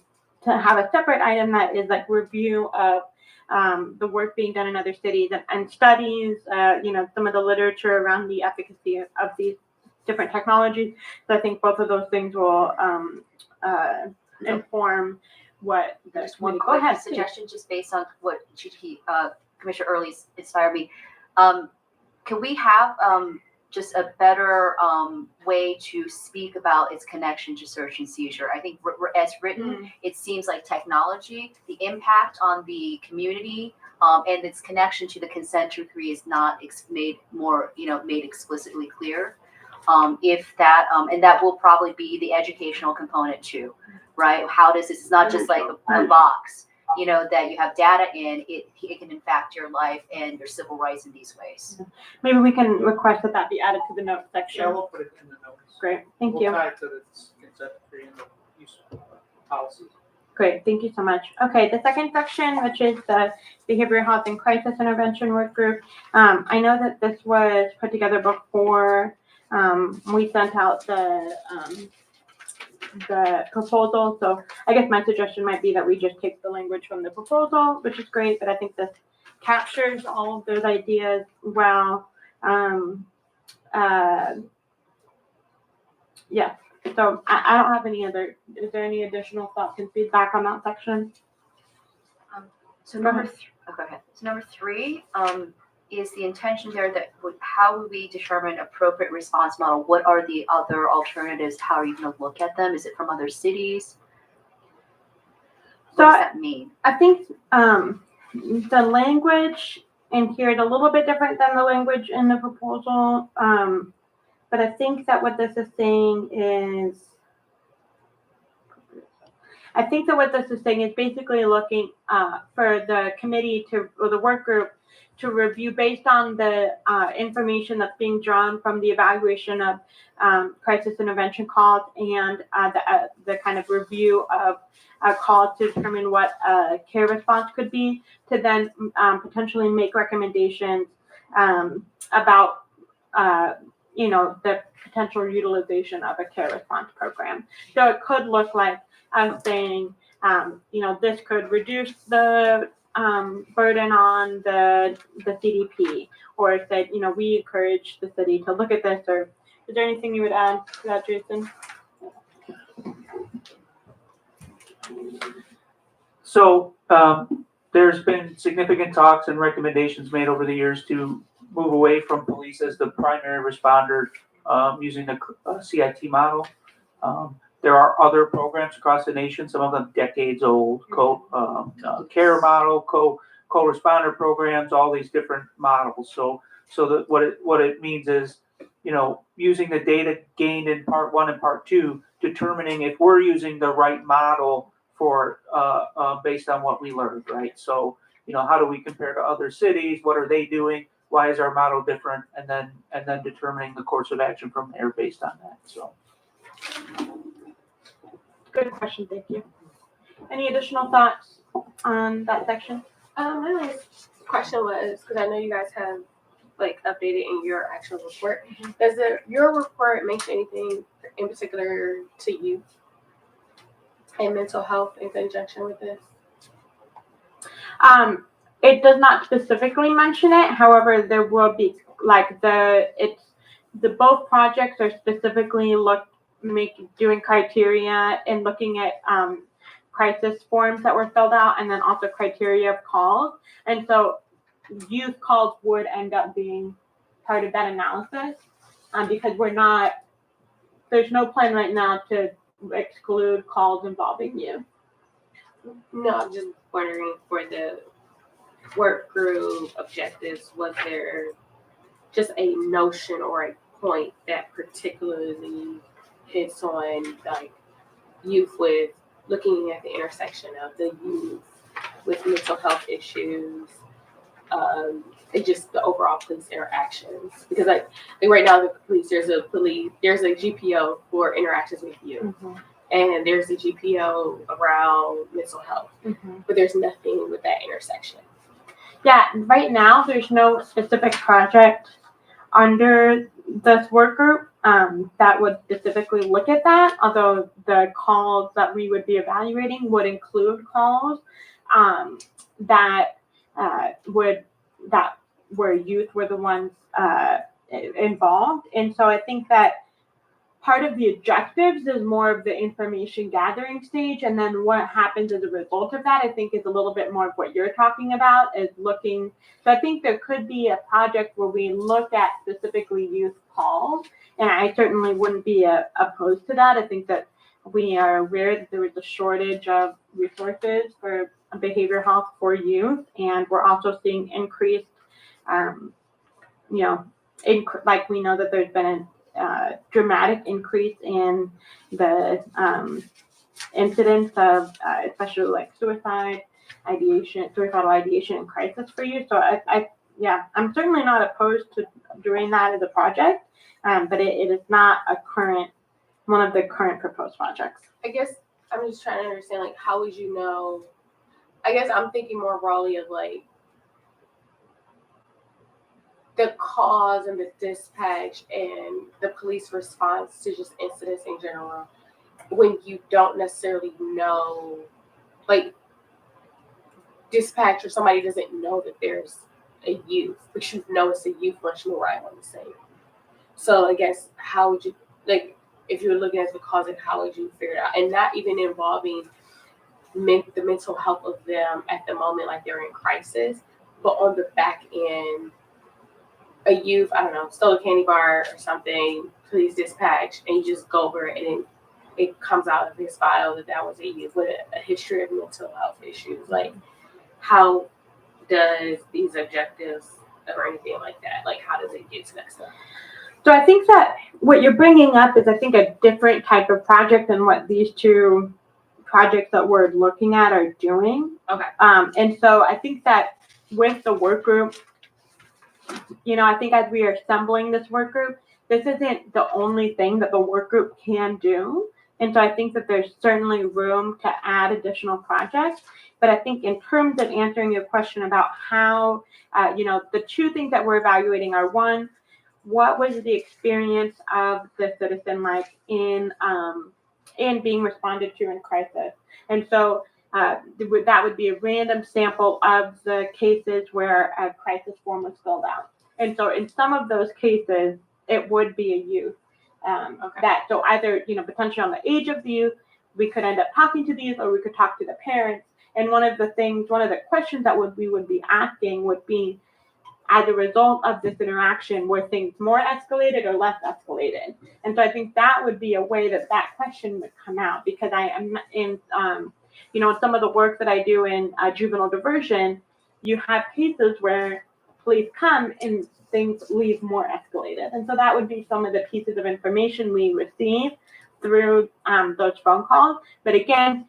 B: have a separate item that is like review of the work being done in other cities and studies, some of the literature around the efficacy of these different technologies. So I think both of those things will inform what the
C: Just one
B: Go
C: quick
B: ahead, please.
C: suggestion, just based on what Commissioner Early inspired me. Can we have just a better way to speak about its connection to search and seizure? I think as written, it seems like technology, the impact on the community, and its connection to the consent decree is not made explicitly clear. If that, and that will probably be the educational component too, right? How does this, it's not just like a box, that you have data in, it can impact your life and your civil rights in these ways.
B: Maybe we can request that be added to the notes section.
F: Yeah, we'll put it in the notes.
B: Great, thank
F: We'll
B: you.
F: tie it to the consent decree and the use of policies.
B: Great, thank you so much. Okay, the second section, which is the Behavioral Health and Crisis Intervention Work Group. I know that this was put together before we sent out the proposal. So I guess my suggestion might be that we just take the language from the proposal, which is great, but I think this captures all of those ideas well. Yeah, so I don't have any other, is there any additional thoughts and feedback on that section?
C: So
B: Go
C: number
B: ahead.
C: go ahead. So number 3, is the intention there that how would we determine appropriate response model? What are the other alternatives? How are you going to look at them? Is it from other cities? What does that mean?
B: I think the language in here is a little bit different than the language in the proposal. But I think that what this is saying is, basically looking for the committee or the work group to review based on the information that's being drawn from the evaluation of crisis intervention calls and the kind of review of calls to determine what a care response could be, to then potentially make recommendations about the potential utilization of a care response program. So it could look like I'm saying, this could reduce the burden on the CDP, or said, we encourage the city to look at this. Or is there anything you would add to that, Jason?
A: So there's been significant talks and recommendations made over the years to move away from police as the primary responder, using the CIT model. There are other programs across the nation, some of them decades old, care model, co-responder programs, all these different models. So that what it means is, using the data gained in part 1 and part 2, determining if we're using the right model for, based on what we learned, right? So, how do we compare to other cities? What are they doing? Why is our model different? And then determining the course of action from there based on that. So.
B: Good question, thank you. Any additional thoughts on that section?
E: My only question was, because I know you guys have like updated in your actual report. Does your report mention anything in particular to youth and mental health in conjunction with this?
B: It does not specifically mention it. However, there will be both projects are specifically doing criteria and looking at crisis forms that were filled out, and then also criteria of calls. And so youth calls would end up being part of that analysis, because there's no plan right now to exclude calls involving youth.
E: No, I'm just wondering for the work group objectives, was there just a notion or a point that particularly hits on like youth with looking at the intersection of the youth with mental health issues, and just the overall police interactions? Because like right now there's a GPO for interactions with youth.
B: Mm-hmm.
E: And there's a GPO around mental health, but there's nothing with that intersection.
B: Yeah, right now there's no specific project under this work group that would specifically look at that, although the calls that we would be evaluating would include calls that where youth were the ones involved. And so I think that part of the objectives is more of the information gathering stage, and then what happens as a result of that, I think, is a little bit more of what you're talking about, is looking. So I think there could be a project where we look at specifically youth calls, and I certainly wouldn't be opposed to that. I think that we are aware that there was a shortage of resources for behavioral health for youth, and we're also seeing increased, we know that there's been a dramatic increase in the incidence of especially like suicidal ideation and crisis for youth. So I'm certainly not opposed to doing that as a project, but it is not one of the current proposed projects.
E: I guess I'm just trying to understand, like, how would you know? I guess I'm thinking more broadly of like the cause and the dispatch and the police response to just incidents in general, when you don't necessarily know, like dispatch or somebody doesn't know that there's a youth, but you know it's a youth once you arrive on the scene. So I guess how would you, like, if you're looking at the cause, and how would you figure it out? And not even involving the mental health of them at the moment, like they're in crisis, but on the back end, a youth, I don't know, stole a candy bar or something, police dispatch, and you just go over it, and it comes out of his file that was a youth with a history of mental health issues. Like, how does these objectives or anything like that, like, how does it get to that stuff?
B: So I think that what you're bringing up is, I think, a different type of project than what these two projects that we're looking at are doing.
E: Okay.
B: And so I think that with the work group, I think as we are assembling this work group, this isn't the only thing that the work group can do. And so I think that there's certainly room to add additional projects. But I think in terms of answering your question about how, the two things that we're evaluating are, one, what was the experience of the citizen like in being responded to in crisis? And so that would be a random sample of the cases where a crisis form was filled out. And so in some of those cases, it would be a youth. So either, potentially on the age of the youth, we could end up talking to the youth, or we could talk to the parents. And one of the questions that we would be asking would be, as a result of this interaction, were things more escalated or less escalated? And so I think that would be a way that that question would come out, because I am in, you know, some of the work that I do in juvenile diversion, you have cases where police come and things leave more escalated. And so that would be some of the pieces of information we receive through those phone calls. But again,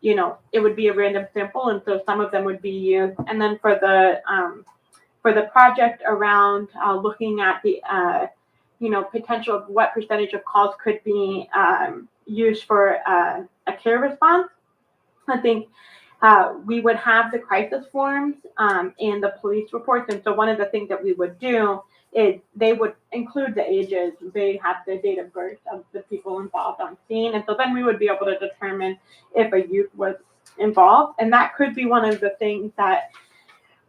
B: you know, it would be a random sample, and so some of them would be youth. And then for the project around looking at the you know, potential of what percentage of calls could be used for a care response, I think we would have the crisis forms and the police reports. And so one of the things that we would do is they would include the ages. They have the date of birth of the people involved on scene. And so then we would be able to determine if a youth was involved. And that could be one of the things that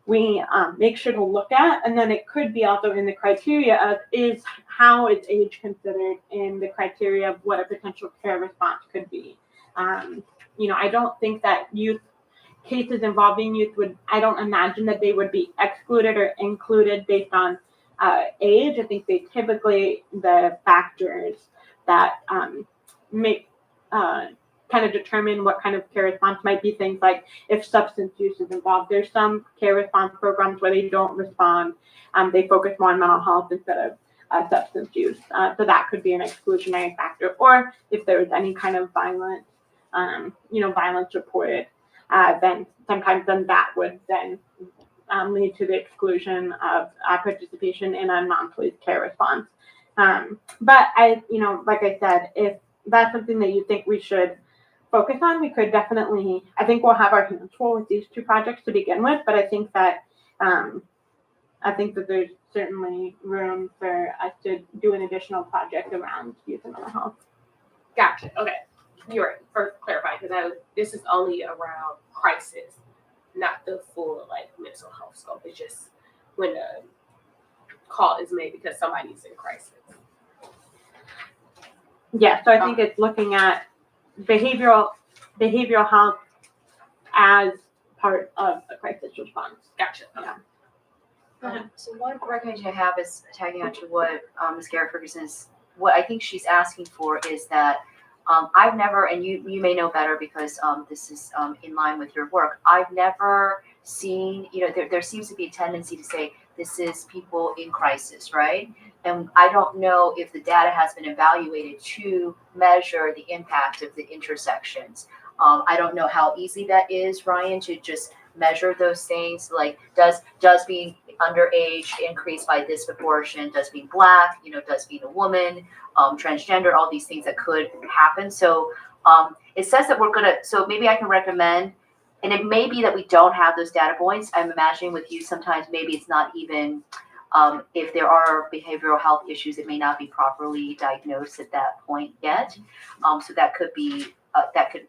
B: we make sure to look at. And then it could be also in the criteria of how is age considered in the criteria of what a potential care response could be. You know, I don't think that youth cases involving youth I don't imagine that they would be excluded or included based on age. I think they typically, the factors that make kind of determine what kind of care response might be things like if substance use is involved. There's some care response programs where they don't respond. They focus more on mental health instead of substance use. So that could be an exclusionary factor. Or if there's any kind of violence, you know, violence reported, then sometimes that would then lead to the exclusion of participation in a non-police care response. But you know, like I said, if that's something that you think we should focus on, we could definitely, I think we'll have our hands full with these two projects to begin with, but I think that there's certainly room for us to do an additional project around youth and mental health.
E: Gotcha. Okay. You're right. First, clarify, because this is only around crisis, not the full like mental health scope. It's just when a call is made because somebody's in crisis.
B: Yeah, so I think it's looking at behavioral health as part of a crisis response.
E: Gotcha. Okay.
B: Yeah.
C: So one recommendation I have is tagging on to what Ms. Garrett Ferguson is, what I think she's asking for is that I've never, and you may know better because this is in line with your work, I've never seen, you know, there seems to be a tendency to say this is people in crisis, right? And I don't know if the data has been evaluated to measure the impact of the intersections. I don't know how easy that is, Ryan, to just measure those things. Like, does being underage increase by this proportion? Does being Black, you know, does being a woman, transgender, all these things that could happen. So it says that we're gonna, so maybe I can recommend, and it may be that we don't have those data points. I'm imagining with you sometimes maybe it's not even, if there are behavioral health issues, it may not be properly diagnosed at that point yet. So that could be, that could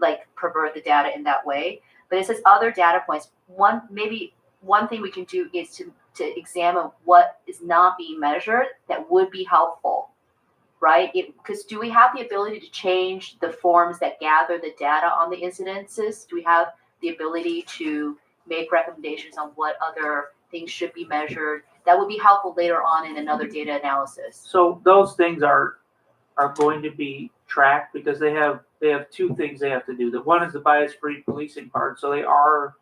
C: like pervert the data in that way. But it says other data points. One thing we can do is to examine what is not being measured that would be helpful, right? Because do we have the ability to change the forms that gather the data on the incidences? Do we have the ability to make recommendations on what other things should be measured? That would be helpful later on in another data analysis.
A: So those things are going to be tracked because they have two things they have to do. The one is the bias-free policing part. So they are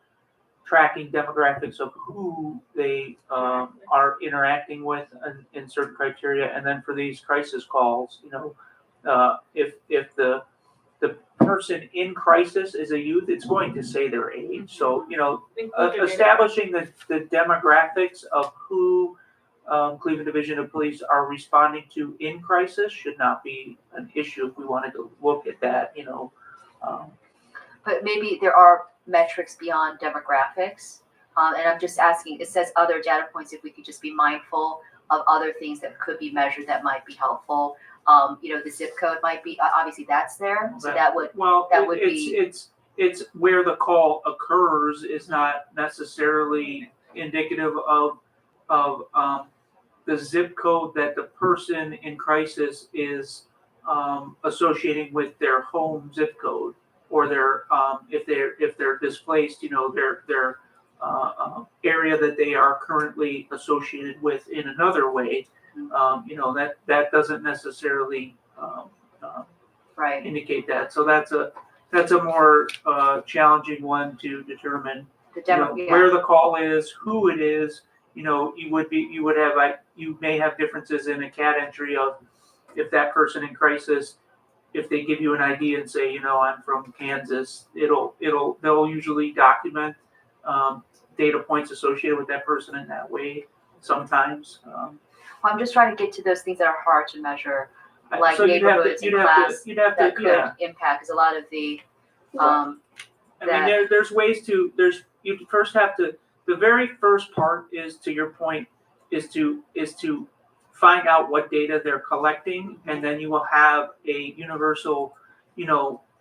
A: tracking demographics of who they are interacting with in certain criteria. And then for these crisis calls, you know, if the person in crisis is a youth, it's going to say their age. So, you know, establishing the demographics of who Cleveland Division of Police are responding to in crisis should not be an issue if we wanted to look at that, you know.
C: But maybe there are metrics beyond demographics. And I'm just asking, it says other data points, if we could just be mindful of other things that could be measured that might be helpful. You know, the zip code might be, obviously that's there. So that would,
A: it's where the call occurs is not necessarily indicative of the zip code that the person in crisis is associating with their home zip code, or their if they're displaced, you know, their area area that they are currently associated with in another way, that doesn't necessarily
C: Right.
A: indicate that. So that's a more challenging one to determine.
C: The
A: Where the call is, who it is. You may have differences in a CAD entry of if that person in crisis, if they give you an ID and say, I'm from Kansas, they'll usually document data points associated with that person in that way sometimes.
C: Well, I'm just trying to get to those things that are hard to measure, like
A: So
C: neighborhoods and class
A: you'd have
C: that
A: to,
C: could impact, because a lot of the,
A: there's ways to, you first have to, the very first part is, to your point, is to find out what data they're collecting, and then you will have a universal,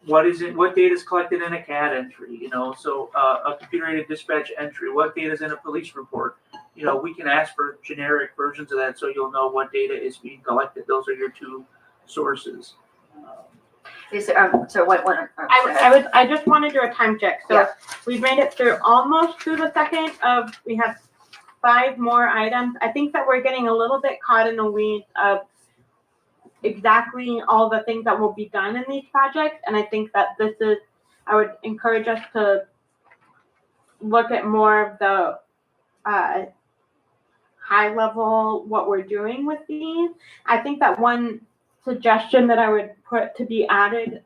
A: what data is collected in a CAD entry, so a computer-aided dispatch entry, what data is in a police report. We can ask for generic versions of that so you'll know what data is being collected. Those are your two sources.
C: is there, so what,
B: I just want to do a time check. So
C: Yeah.
B: we've made it through almost through the second of, we have 5 more items. I think that we're getting a little bit caught in the weeds of exactly all the things that will be done in these projects. And I think that I would encourage us to look at more of the high level, what we're doing with these. I think that one suggestion that I would put to be added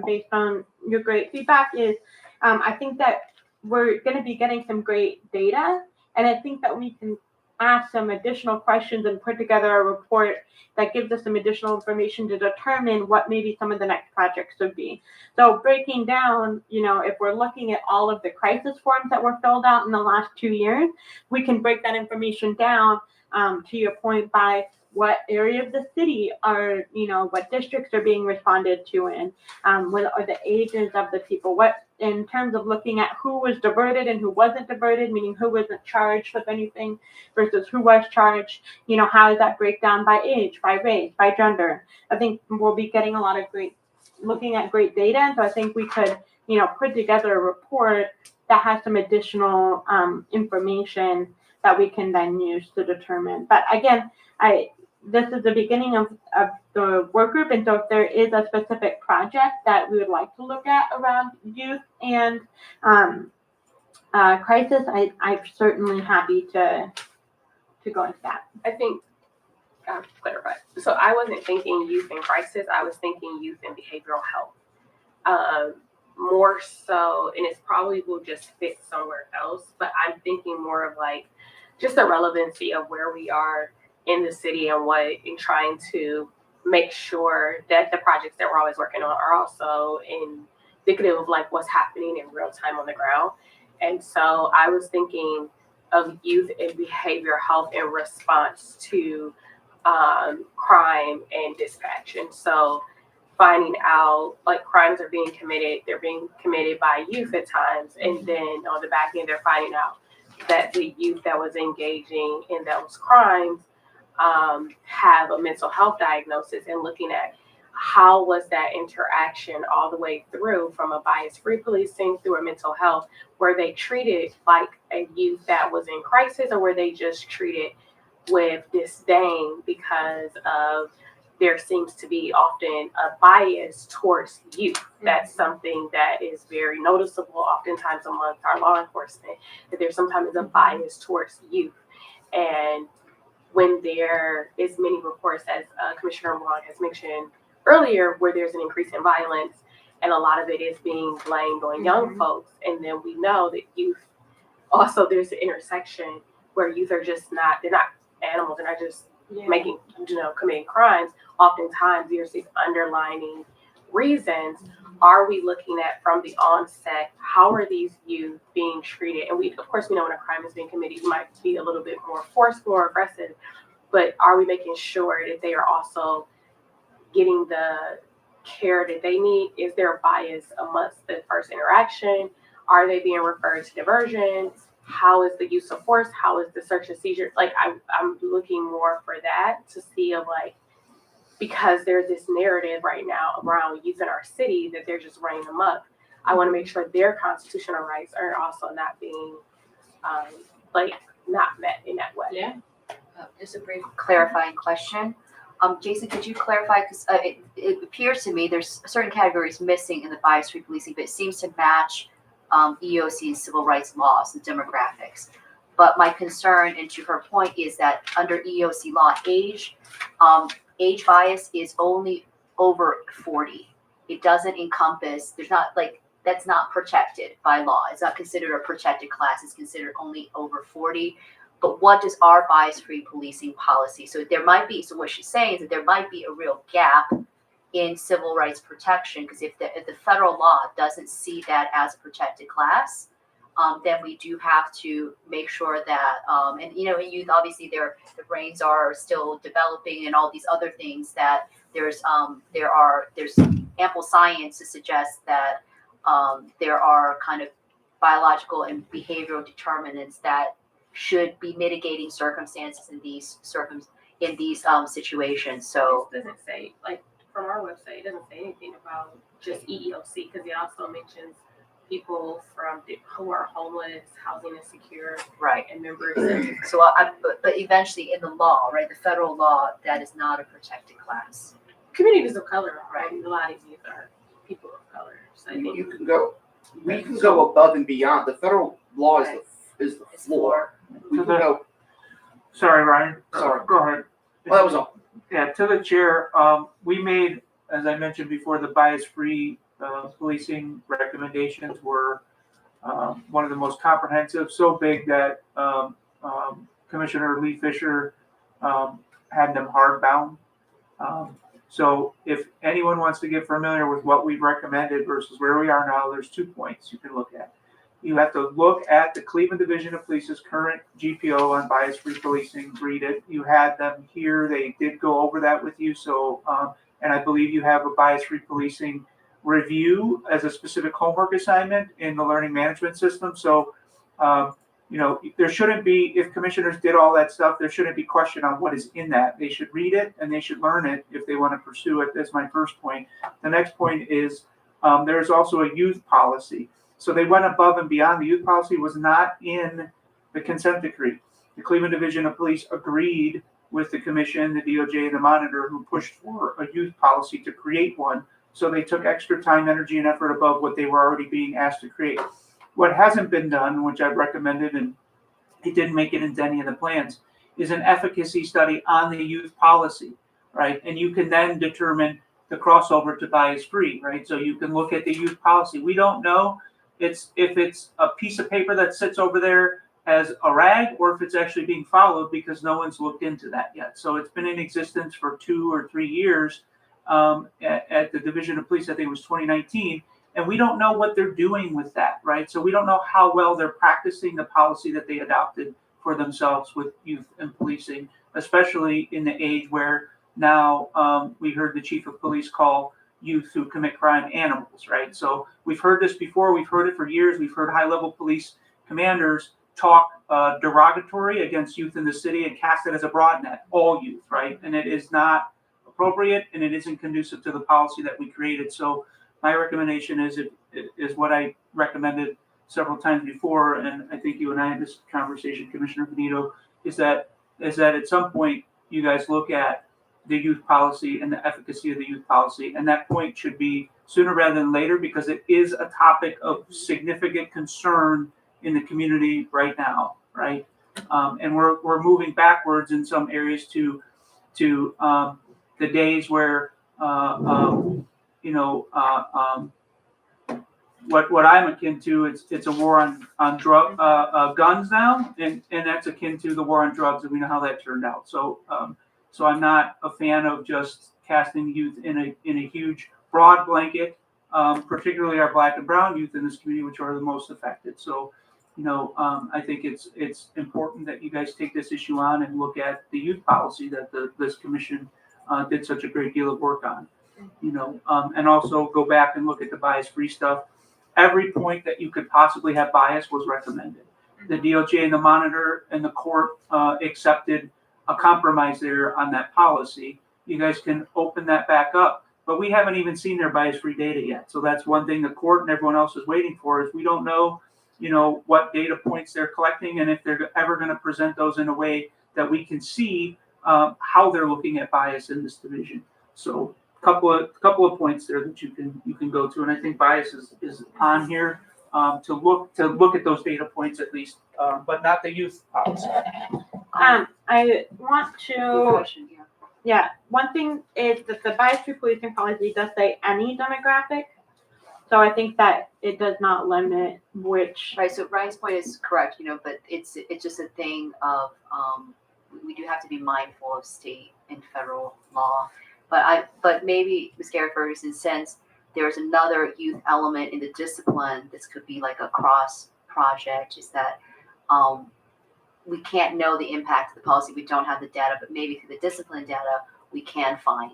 B: based on your great feedback is I think that we're going to be getting some great data, and I think that we can ask some additional questions and put together a report that gives us some additional information to determine what maybe some of the next projects should be. So breaking down, if we're looking at all of the crisis forms that were filled out in the last 2 years, we can break that information down to your point by what area of the city are, what districts are being responded to in, what are the ages of the people, what in terms of looking at who was diverted and who wasn't diverted, meaning who wasn't charged with anything versus who was charged, how does that break down by age, by race, by gender. I think we'll be getting a lot of looking at great data. And so I think we could, put together a report that has some additional information that we can then use to determine. But again, this is the beginning of the work group, and so if there is a specific project that we would like to look at around youth and crisis, I'm certainly happy to go into that.
E: I think, I'll clarify. So I wasn't thinking youth in crisis. I was thinking youth and behavioral health. More so, and it probably will just fit somewhere else, but I'm thinking more of like just the relevancy of where we are in the city and trying to make sure that the projects that we're always working on are also indicative of like what's happening in real time on the ground. And so I was thinking of youth and behavioral health in response to crime and dispatch. And so finding out like crimes are being committed, they're being committed by youth at times. And then on the back end, they're finding out that the youth that was engaging in those crimes have a mental health diagnosis, and looking at how was that interaction all the way through from a bias-free policing through a mental health. Were they treated like a youth that was in crisis, or were they just treated with disdain because of there seems to be often a bias towards youth? That's something that is very noticeable oftentimes amongst our law enforcement, that there's sometimes a bias towards youth. And when there is many reports, as Commissioner Wong has mentioned earlier, where there's an increase in violence, and a lot of it is being blamed on young folks. And then we know that youth, also there's an intersection where youth are just they're not animals, they're not just making, committing crimes. Oftentimes there's these underlining reasons. Are we looking at from the onset, how are these youth being treated? And of course we know when a crime is being committed, you might be a little bit more forceful or aggressive, but are we making sure that they are also getting the care that they need? Is there a bias amongst the first interaction? Are they being referred to diversion? How is the use of force? How is the search and seizure? Like I'm looking more for that to see of like, because there's this narrative right now around youth in our city that they're just running them up. I want to make sure their constitutional rights are also not being like not met in that way.
F: Yeah.
C: Just a brief clarifying question. Jason, could you clarify, because it appears to me there's certain categories missing in the bias-free policing, but it seems to match EOC and civil rights laws and demographics. But my concern, and to her point, is that under EOC law, age bias is only over 40. It doesn't encompass, there's not like, that's not protected by law. It's not considered a protected class. It's considered only over 40. But what does our bias-free policing policy? So there might be, so what she's saying is that there might be a real gap in civil rights protection, because if the federal law doesn't see that as a protected class, then we do have to make sure that, and you know, in youth, obviously their brains are still developing and all these other things, that there's ample science to suggest that there are kind of biological and behavioral determinants that should be mitigating circumstances in these situations. So
E: It doesn't say, like, from our website, it doesn't say anything about just EEOC, because it also mentions people who are homeless, housing insecure,
C: right.
E: and members of
C: So but eventually in the law, right, the federal law, that is not a protected class.
E: communities of color.
C: Right.
E: A lot of these are people of color. So I think
G: We can go above and beyond. The federal law is the
C: It's
G: floor. We
A: So
G: can go,
A: Sorry, Ryan.
G: Sorry.
A: Go ahead.
G: well, that was all.
A: Yeah, to the chair, we made, as I mentioned before, the bias-free policing recommendations were one of the most comprehensive, so big that Commissioner Lee Fisher had them hardbound. So if anyone wants to get familiar with what we've recommended versus where we are now, there's 2 points you can look at. You have to look at the Cleveland Division of Police's current GPO on bias-free policing, read it. You had them here, they did go over that with you. So, and I believe you have a bias-free policing review as a specific homework assignment in the learning management system. So, you know, there shouldn't be, if commissioners did all that stuff, there shouldn't be question on what is in that. They should read it and they should learn it if they want to pursue it. That's my first point. The next point is there's also a youth policy. So they went above and beyond. The youth policy was not in the consent decree. The Cleveland Division of Police agreed with the commission, the DOJ, and the monitor, who pushed for a youth policy to create one. So they took extra time, energy, and effort above what they were already being asked to create. What hasn't been done, which I've recommended, and it didn't make it into any of the plans, is an efficacy study on the youth policy, right? And you can then determine the crossover to bias-free, right? So you can look at the youth policy. We don't know if it's a piece of paper that sits over there as a rag or if it's actually being followed, because no one's looked into that yet. So it's been in existence for 2 or 3 years at the Division of Police. I think it was 2019. And we don't know what they're doing with that, right? So we don't know how well they're practicing the policy that they adopted for themselves with youth and policing, especially in the age where now we heard the chief of police call youth who commit crime animals, right? So we've heard this before. We've heard it for years. We've heard high-level police commanders talk derogatory against youth in the city and cast it as a broad net, all youth, right? And it is not appropriate, and it isn't conducive to the policy that we created. So my recommendation is what I recommended several times before, and I think you and I had this conversation, Commissioner Benito, is that at some point you guys look at the youth policy and the efficacy of the youth policy, and that point should be sooner rather than later, because it is a topic of significant concern in the community right now, right? And we're moving backwards in some areas to the days where what I'm akin to, it's a war on guns now, and that's akin to the war on drugs, and we know how that turned out. So I'm not a fan of just casting youth in a huge broad blanket, particularly our Black and brown youth in this community, which are the most affected. So I think it's important that you guys take this issue on and look at the youth policy that this commission did such a great deal of work on. And also go back and look at the bias-free stuff. Every point that you could possibly have bias was recommended. The DOJ and the monitor and the court accepted a compromise there on that policy. You guys can open that back up, but we haven't even seen their bias-free data yet. So that's one thing the court and everyone else is waiting for, is we don't know what data points they're collecting, and if they're ever going to present those in a way that we can see how they're looking at bias in this division. So couple of points there that you can go to, and I think bias is on here to look at those data points at least, but not the youth policy.
B: I want
C: Good
B: to,
C: question, yeah.
B: yeah, one thing is that the bias-free policing policy does say any demographic. So I think that it does not limit which,
C: Right, so Ryan's point is correct, but it's just a thing of, we do have to be mindful of state and federal law. But maybe, Ms. Garrett Ferguson, since there's another youth element in the discipline, this could be like a cross project, is that, we can't know the impact of the policy, we don't have the data, but maybe through the discipline data, we can find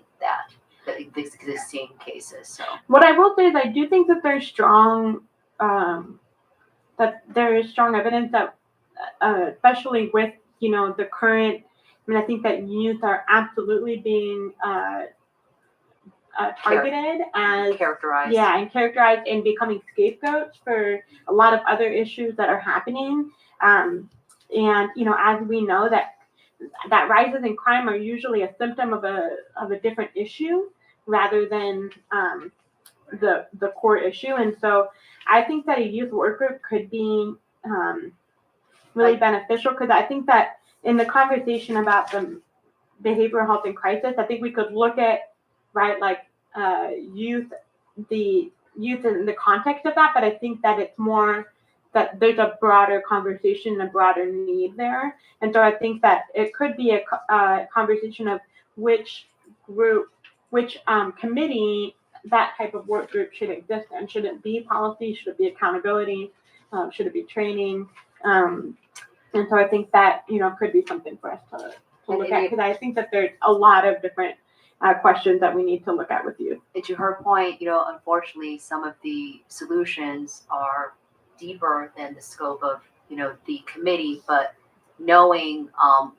C: the existing cases, so.
B: what I will say is I do think that there's strong, that there is strong evidence that, especially with, the current, I think that youth are absolutely being, targeted as,
C: Characterized.
B: yeah, and characterized and becoming scapegoats for a lot of other issues that are happening. And as we know that rises in crime are usually a symptom of a different issue rather than the core issue. And so I think that a youth work group could be really beneficial, because I think that in the conversation about the behavioral health and crisis, I think we could look at, right, like the youth in the context of that, but I think that it's more that there's a broader conversation and a broader need there. And so I think that it could be a conversation of which group, which committee that type of work group should exist in. Should it be policy? Should it be accountability? Should it be training? And so I think that, could be something for us to look at, because I think that there's a lot of different questions that we need to look at with you.
C: And to her point, unfortunately, some of the solutions are deeper than the scope of, the committee, but knowing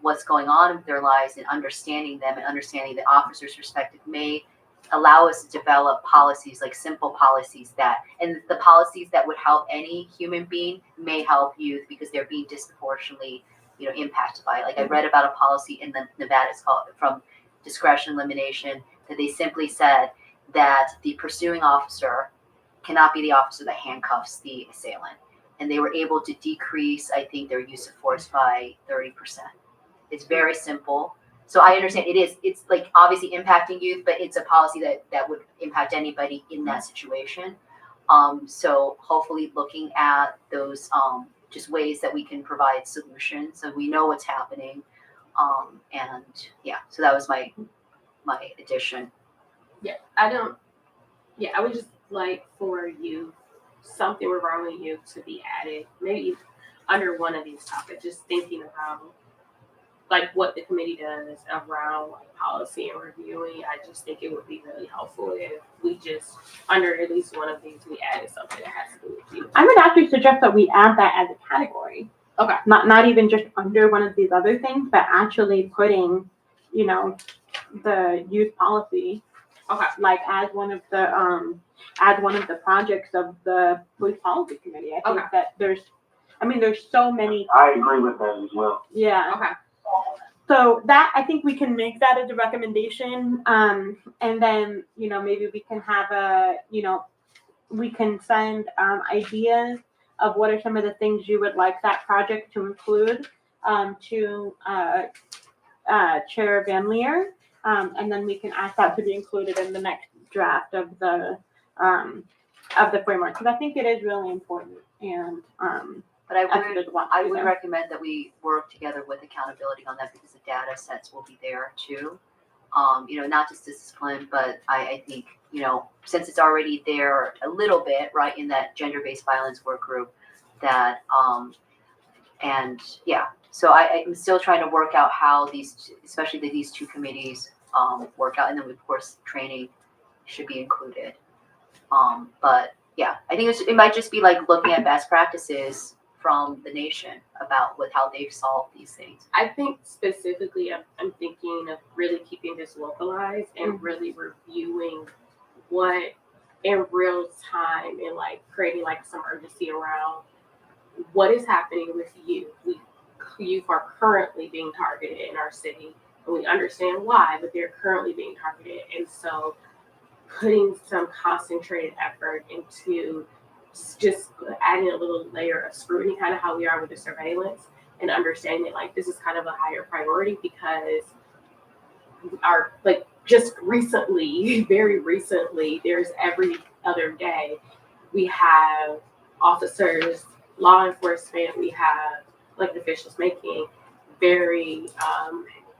C: what's going on in their lives and understanding them and understanding the officer's perspective may allow us to develop policies, like simple policies and the policies that would help any human being may help youth because they're being disproportionately, impacted by it. Like I read about a policy in Nevada, it's called from discretion elimination, that they simply said that the pursuing officer cannot be the officer that handcuffs the assailant. And they were able to decrease, I think, their use of force by 30%. It's very simple. So I understand it's like obviously impacting youth, but it's a policy that would impact anybody in that situation. So hopefully looking at those just ways that we can provide solutions so we know what's happening. And yeah, so that was my addition.
E: I would just like for you, something regarding you to be added, maybe under one of these topics, just thinking about like what the committee does around like policy and reviewing. I just think it would be really helpful if we just, under at least one of these, we added something that has to do with you.
B: I would actually suggest that we add that as a category.
E: Okay.
B: Not even just under one of these other things, but actually putting, the youth policy,
E: Okay.
B: like as one of the projects of the police policy committee. I think
E: Okay.
B: that there's so many.
D: I agree with that as well.
B: Yeah.
E: Okay.
B: So that, I think we can make that as a recommendation. And then, maybe we can have we can send ideas of what are some of the things you would like that project to include to Chair Van Leer. And then we can ask that to be included in the next draft of the framework. Because I think it is really important. And
C: But I would
B: would
C: recommend that we work together with accountability on that because the data sets will be there too. Not just discipline, but I think, since it's already there a little bit, right, in that gender-based violence work group that, and yeah, so I'm still trying to work out how especially these two committees work out. And then of course, training should be included. But yeah, I think it might just be like looking at best practices from the nation about how they've solved these things.
E: I think specifically, I'm thinking of really keeping this localized and really reviewing what in real time and like creating like some urgency around what is happening with youth. Youth are currently being targeted in our city, and we understand why, but they're currently being targeted. And so putting some concentrated effort into just adding a little layer of scrutiny, kind of how we are with the surveillance, and understanding like this is kind of a higher priority because our like just recently, very recently, there's every other day we have officers, law enforcement, we have elected officials making very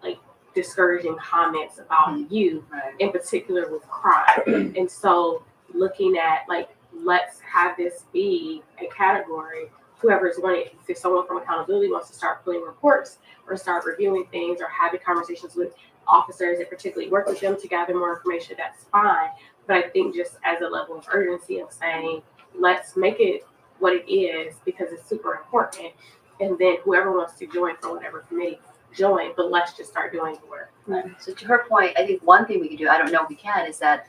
E: like discouraging comments about youth, in particular with crime. And so looking at like, let's have this be a category. Whoever's wanting, if someone from accountability wants to start pulling reports or start reviewing things or having conversations with officers and particularly work with them to gather more information, that's fine. But I think just as a level of urgency of saying, let's make it what it is because it's super important. And then whoever wants to join for whatever committee, join, but let's just start doing the work.
C: So to her point, I think one thing we can do, I don't know if we can, is that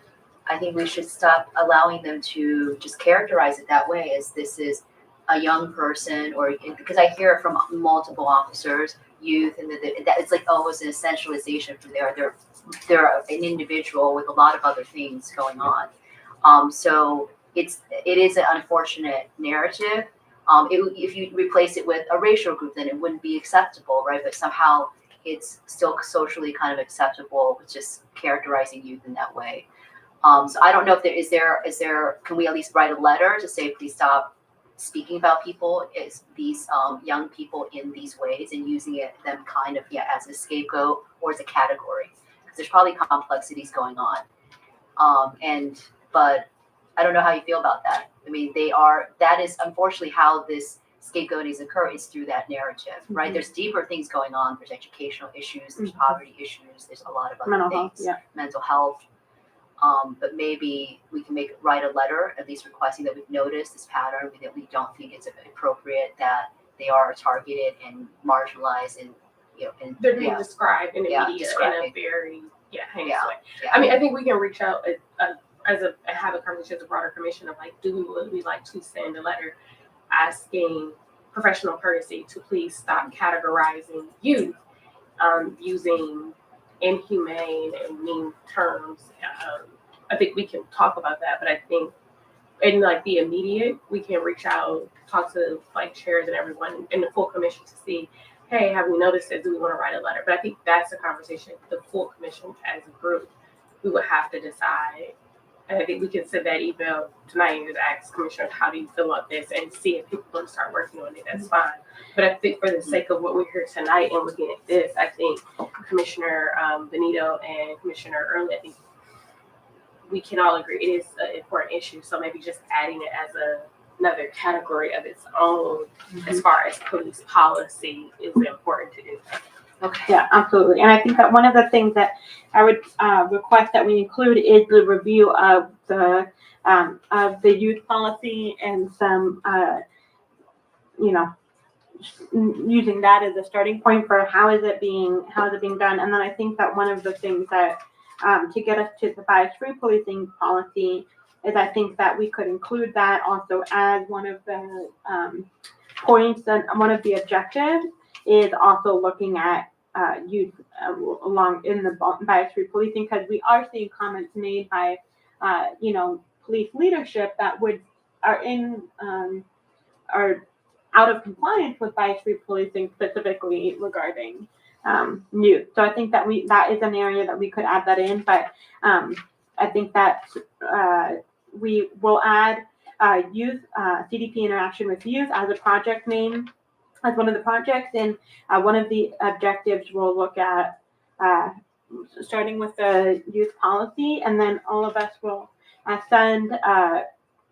C: I think we should stop allowing them to just characterize it that way as this is a young person, or because I hear it from multiple officers, youth, and that it's like, oh, it's an essentialization for they're an individual with a lot of other things going on. So it is an unfortunate narrative. If you replace it with a racial group, then it wouldn't be acceptable, right? But somehow it's still socially kind of acceptable, with just characterizing youth in that way. So I don't know if is there, can we at least write a letter to say, please stop speaking about people as these young people in these ways and using them kind of as a scapegoat or as a category, because there's probably complexities going on. But I don't know how you feel about that. I mean, that is unfortunately how this scapegoating occurs, is through that narrative, right? There's deeper things going on. There's educational issues, there's poverty issues, there's a lot of other things, mental health. But maybe we can write a letter, at least requesting that we've noticed this pattern, that we don't think it's appropriate that they are targeted and marginalized, and and
E: they're being described in the media in a very heinous way. I mean, I think we can reach out have a conversation with the broader commission of like, would we like to send a letter asking professional courtesy to please stop categorizing youth using inhumane and mean terms. I think we can talk about that, but I think in like the immediate, we can reach out, talk to like chairs and everyone in the full commission to see, hey, have we noticed this? Do we want to write a letter? But I think that's a conversation the full commission as a group we would have to decide. And I think we can send that email tonight and just ask commissioners, how do you feel about this, and see if people want to start working on it. That's fine. But I think for the sake of what we're here tonight and looking at this, I think Commissioner Benito and Commissioner Early, I think we can all agree it is an important issue. So maybe just adding it as another category of its own as far as police policy is important to do.
C: Okay.
B: Yeah, absolutely. And I think that one of the things that I would request that we include is the review of the youth policy and some, using that as a starting point for how is it being done. And then I think that one of the things that to get us to the bias-free policing policy is I think that we could include that also as one of the points, and one of the objectives is also looking at youth along in the bias-free policing, because we are seeing comments made by police leadership that are out of compliance with bias-free policing, specifically regarding youth. So I think that that is an area that we could add that in, but I think that we will add youth CDP interaction with youth as a project name, as one of the projects, and one of the objectives we'll look at starting with the youth policy, and then all of us will send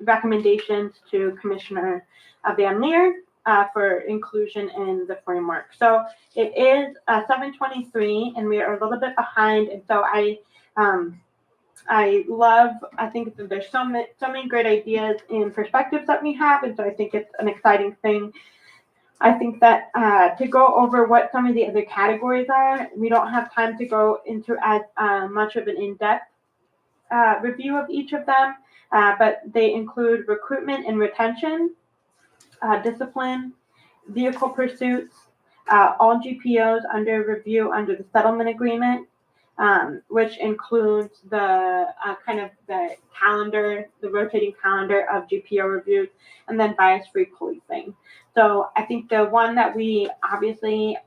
B: recommendations to Commissioner Van Leer for inclusion in the framework. So it is 7:23, and we are a little bit behind, and so I think that there's so many great ideas and perspectives that we have, and so I think it's an exciting thing. I think that to go over what some of the other categories are, we don't have time to go into as much of an in-depth review of each of them, but they include recruitment and retention, discipline, vehicle pursuits, all GPOs under review under the settlement agreement, which includes the kind of the calendar, the rotating calendar of GPO reviews, and then bias-free policing. So I think the one that we obviously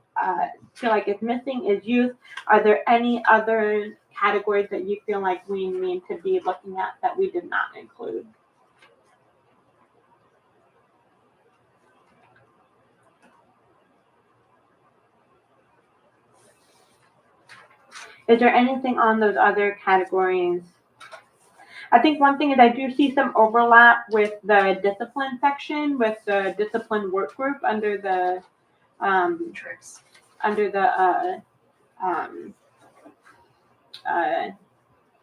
B: feel like is missing is youth. Are there any other categories that you feel like we need to be looking at that we did not include? Is there anything on those other categories? I think one thing is I do see some overlap with the discipline section, with the discipline work group under the
C: Tricks.
B: under the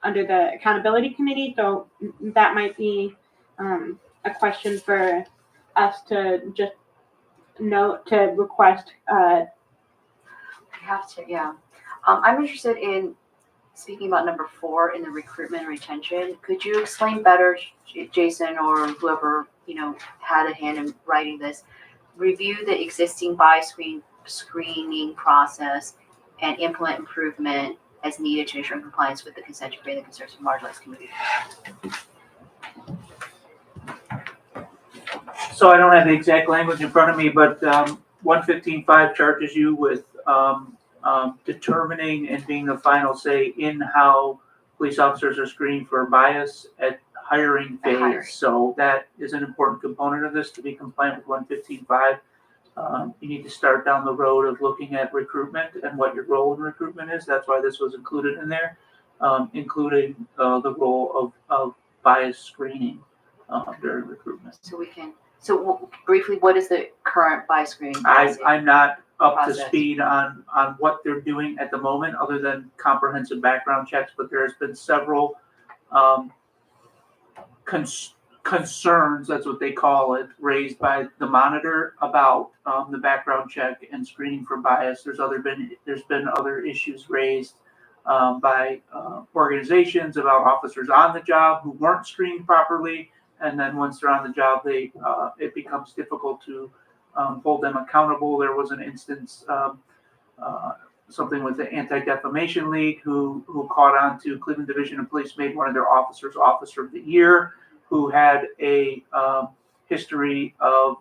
B: under the accountability committee. So that might be a question for us to just note to request.
C: We have to, yeah. I'm interested in speaking about number 4 in the recruitment and retention. Could you explain better, Jason, or whoever, had a hand in writing this? Review the existing bias screening process and implement improvement as needed to ensure compliance with the consent decree and the concerns of marginalized communities.
A: So I don't have the exact language in front of me, but 115.5 charges you with determining and being the final say in how police officers are screened for bias at hiring phase.
C: hiring.
A: So that is an important component of this to be compliant with 115.5. You need to start down the road of looking at recruitment and what your role in recruitment is. That's why this was included in there, including the role of bias screening during recruitment.
C: So briefly, what is the current bias screening policy?
A: I'm not up to
C: Process.
A: speed on what they're doing at the moment, other than comprehensive background checks, but there's been several concerns, that's what they call it, raised by the monitor about the background check and screening for bias. There's been other issues raised by organizations about officers on the job who weren't screened properly, and then once they're on the job, it becomes difficult to hold them accountable. There was an instance, something with the Anti-Defamation League who caught on to Cleveland Division of Police made one of their officers Officer of the Year, who had a history of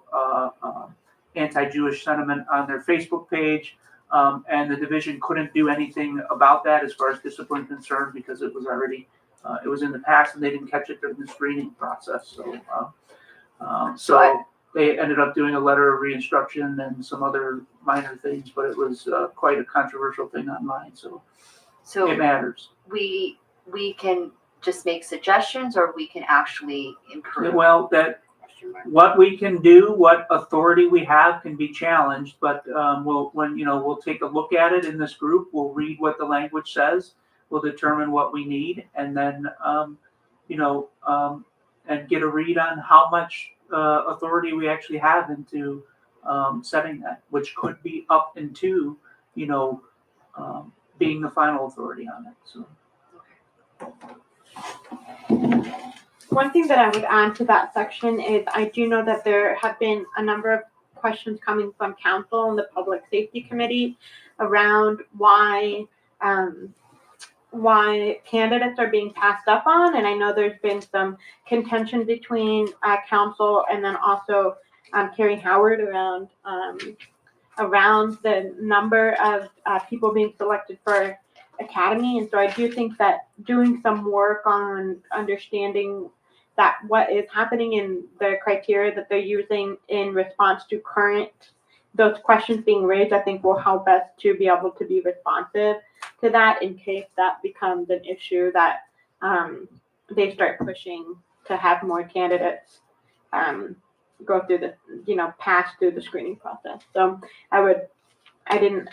A: anti-Jewish sentiment on their Facebook page, and the division couldn't do anything about that as far as discipline concerned because it was already it was in the past and they didn't catch it during the screening process. So they ended up doing a letter of reinstruction and some other minor things, but it was quite a controversial thing online. So it matters.
C: We can just make suggestions, or we can actually improve.
A: Well, what we can do, what authority we have can be challenged, but we'll take a look at it in this group. We'll read what the language says. We'll determine what we need, and then and get a read on how much authority we actually have into setting that, which could be up into being the final authority on it. So.
B: One thing that I would add to that section is I do know that there have been a number of questions coming from council and the Public Safety Committee around why candidates are being passed up on. And I know there's been some contention between council and then also Carrie Howard around the number of people being selected for academy. And so I do think that doing some work on understanding that what is happening in the criteria that they're using in response to those questions being raised, I think will help us to be able to be responsive to that in case that becomes an issue that they start pushing to have more candidates go through pass through the screening process. So I didn't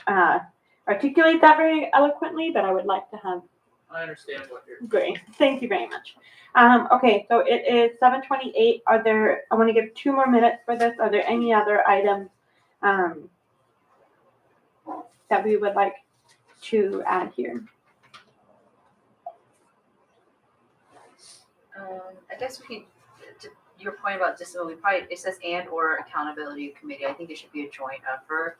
B: articulate that very eloquently, but I would like to have.
F: I understand what you're.
B: Great, thank you very much. Okay, so it is 7:28. I want to give 2 more minutes for this. Are there any other items that we would like to add here?
C: I guess we could your point about discipline, it says and or accountability committee. I think it should be a joint effort.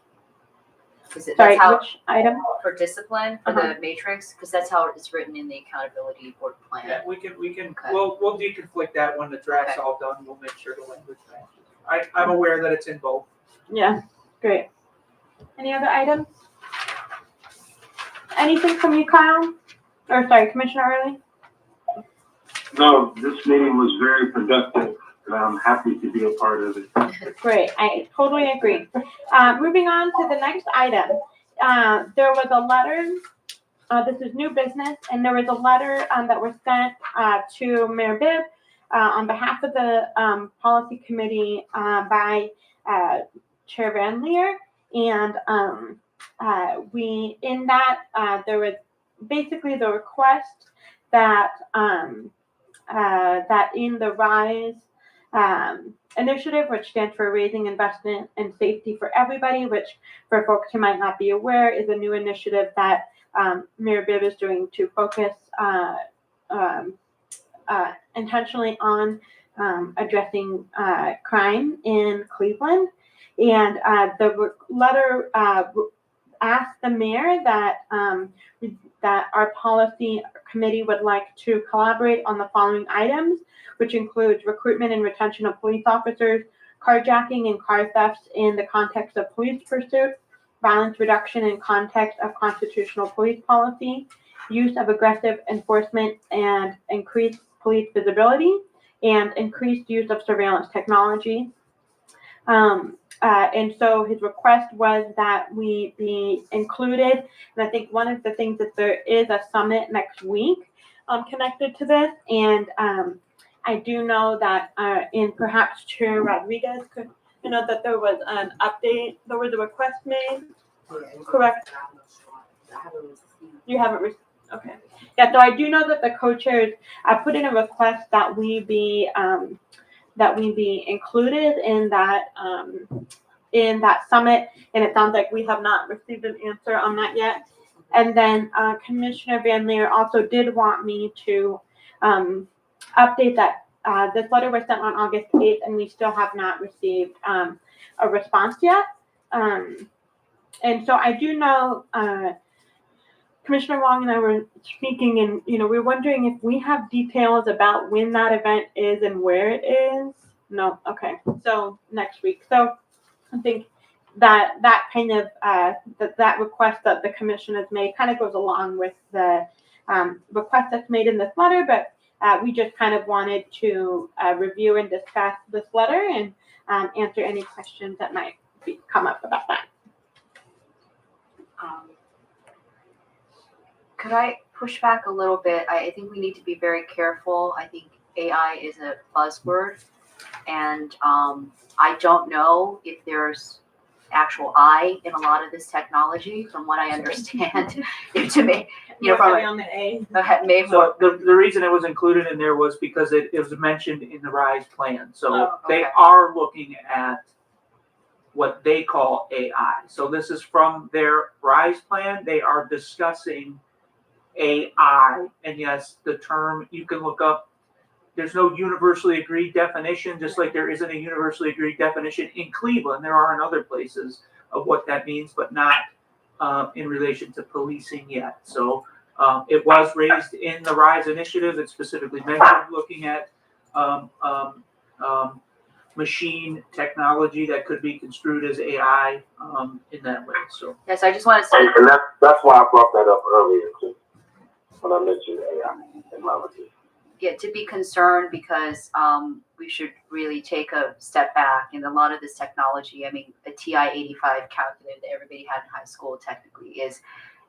C: Because
B: Sorry,
C: that's how,
B: which item?
C: for discipline, for the matrix, because that's how it's written in the accountability board plan.
F: Yeah, we can,
C: Okay.
F: we'll deconflict that when the draft's all done, we'll make sure the language matches. I'm aware that it's in both.
B: Yeah, great. Any other items? Anything from you, Kyle? Or sorry, Commissioner Early?
D: No, this meeting was very productive, and I'm happy to be a part of it.
B: Great, I totally agree. Moving on to the next item. There was a letter, this is new business, and there was a letter that was sent to Mayor Bibb on behalf of the policy committee by Chair Van Leer. And in that, there was basically the request that that in the RISE initiative, which stands for Raising Investment and Safety for Everybody, which for folks who might not be aware is a new initiative that Mayor Bibb is doing to focus intentionally on addressing crime in Cleveland. And the letter asked the mayor that that our policy committee would like to collaborate on the following items, which includes recruitment and retention of police officers, carjacking and car thefts in the context of police pursuit, violence reduction in context of constitutional police policy, use of aggressive enforcement and increased police visibility, and increased use of surveillance technology. And so his request was that we be included. And I think one of the things that there is a summit next week connected to this. And I do know that in perhaps Chair Rodriguez could, that there was an update, there was a request made. Correct. You haven't received, okay. Yeah, so I do know that the co-chairs, I put in a request that we be included in that summit, and it sounds like we have not received an answer on that yet. And then Commissioner Van Leer also did want me to update that this letter was sent on August 8th, and we still have not received a response yet. And so I do know Commissioner Wong and I were speaking, and we're wondering if we have details about when that event is and where it is. No, okay. So next week. So I think that kind of that request that the commission has made kind of goes along with the request that's made in this letter, but we just kind of wanted to review and discuss this letter and answer any questions that might come up about that.
C: Could I push back a little bit? I think we need to be very careful. I think AI is a buzzword, and I don't know if there's actual I in a lot of this technology, from what I understand. To me, from
B: on the A.
C: maybe
A: So the reason it was included in there was because it was mentioned in the RISE plan. So they are looking at what they call AI. So this is from their RISE plan. They are discussing AI. And yes, the term you can look up, there's no universally agreed definition, just like there isn't a universally agreed definition in Cleveland. There are in other places of what that means, but not in relation to policing yet. So it was raised in the RISE initiative. It specifically mentioned looking at machine technology that could be construed as AI in that way. So
C: yes, I just want to say,
D: And that's why I brought that up earlier too, when I mentioned AI technology.
C: yeah, to be concerned, because we should really take a step back. And a lot of this technology, I mean, a TI-85 calculator that everybody had in high school technically is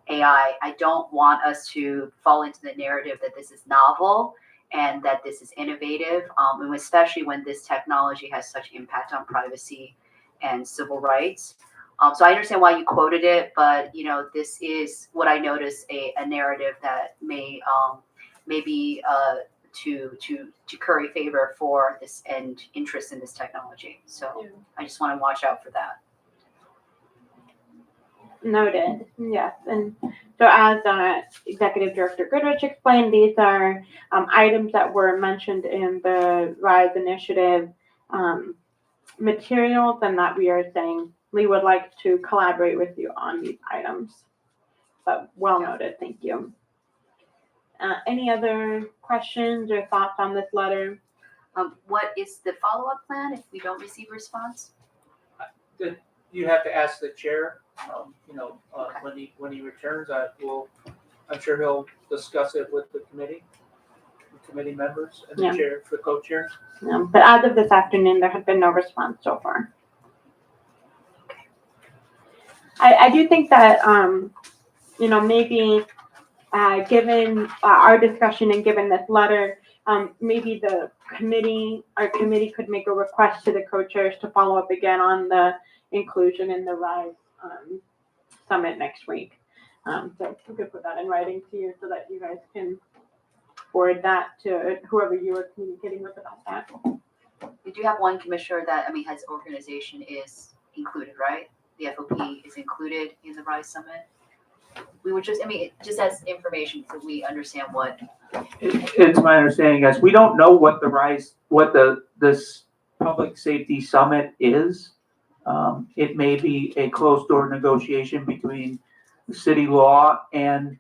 C: AI. I don't want us to fall into the narrative that this is novel and that this is innovative, and especially when this technology has such impact on privacy and civil rights. So I understand why you quoted it, but this is what I notice a narrative that may be to curry favor for this and interest in this technology. So I just want to watch out for that.
B: Noted, yes, and so as Executive Director Goodrich explained, these are items that were mentioned in the RISE initiative materials, and that we are saying we would like to collaborate with you on these items. But well noted, thank you. Any other questions or thoughts on this letter?
C: What is the follow-up plan if we don't receive a response?
F: You have to ask the chair, when he returns, I'm sure he'll discuss it with the committee members and the
B: Yeah.
F: chair, the co-chair.
B: But as of this afternoon, there have been no response so far. I do think that, maybe given our discussion and given this letter, maybe our committee could make a request to the co-chairs to follow up again on the inclusion in the RISE summit next week. So we could put that in writing to you so that you guys can forward that to whoever you are communicating with about that.
C: We do have one commissioner that, his organization is included, right? The FOP is included in the RISE Summit. We would just, just as information so we understand what.
A: It's my understanding, guys, we don't know what this public safety summit is. It may be a closed door negotiation between the city law and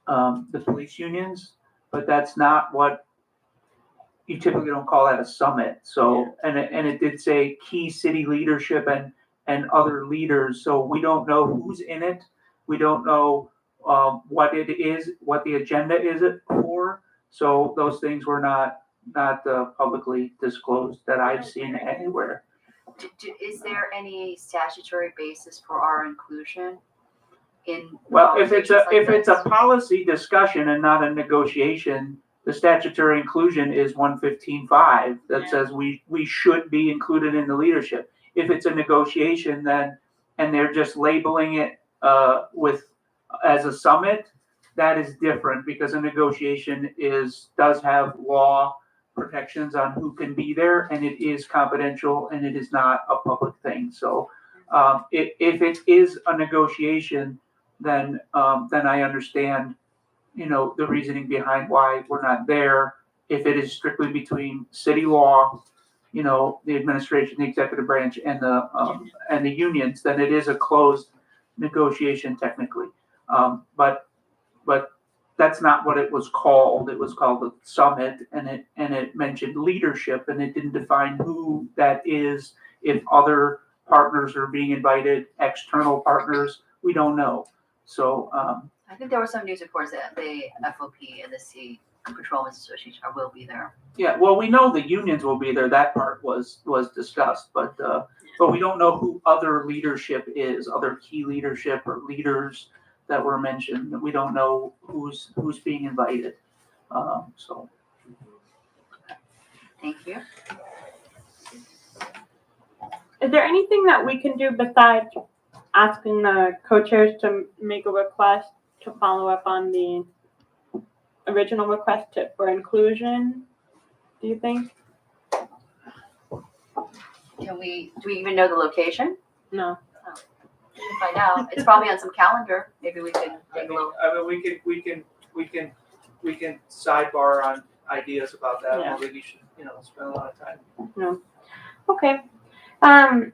A: the police unions, but that's not what you typically don't call that a summit. So, and it did say key city leadership and other leaders. So we don't know who's in it. We don't know what it is, what the agenda is it for. So those things were not publicly disclosed that I've seen anywhere.
C: Is there any statutory basis for our inclusion in?
A: Well, if it's a
C: conversations
A: policy discussion and not a negotiation, the statutory inclusion is 115.5 that says we should be included in the leadership. If it's a negotiation, then and they're just labeling it as a summit, that is different because a negotiation does have law protections on who can be there, and it is confidential and it is not a public thing. So if it is a negotiation, then I understand, the reasoning behind why we're not there. If it is strictly between city law, the administration, the executive branch, and the unions, then it is a closed negotiation technically. But that's not what it was called. It was called the summit, and it mentioned leadership, and it didn't define who that is. If other partners are being invited, external partners, we don't know. So
C: I think there were some news reports that the FOP and the Sea Patrolmen's Association will be there.
A: yeah, well, we know the unions will be there. That part was discussed, but we don't know who other leadership is, other key leadership or leaders that were mentioned. We don't know who's being invited. So.
C: Thank you.
B: Is there anything that we can do besides asking the co-chairs to make a request to follow up on the original request for inclusion? Do you think?
C: Do we even know the location?
B: No.
C: We can find out. It's probably on some calendar. Maybe we can take a little.
F: We can sidebar on ideas about that.
B: Yeah.
F: I don't think you should, spend a lot of time.
B: Okay. I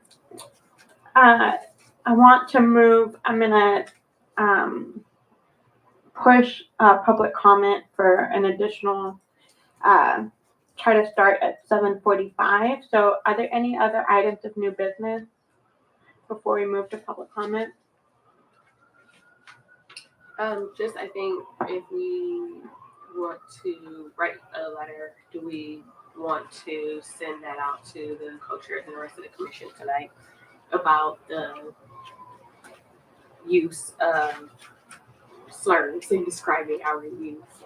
B: want to move. I'm gonna push public comment for an additional. Try to start at 7:45. So, are there any other items of new business before we move to public comment?
E: I think if we want to write a letter, do we want to send that out to the co-chairs and the rest of the commission tonight about the use of slurs in describing our youth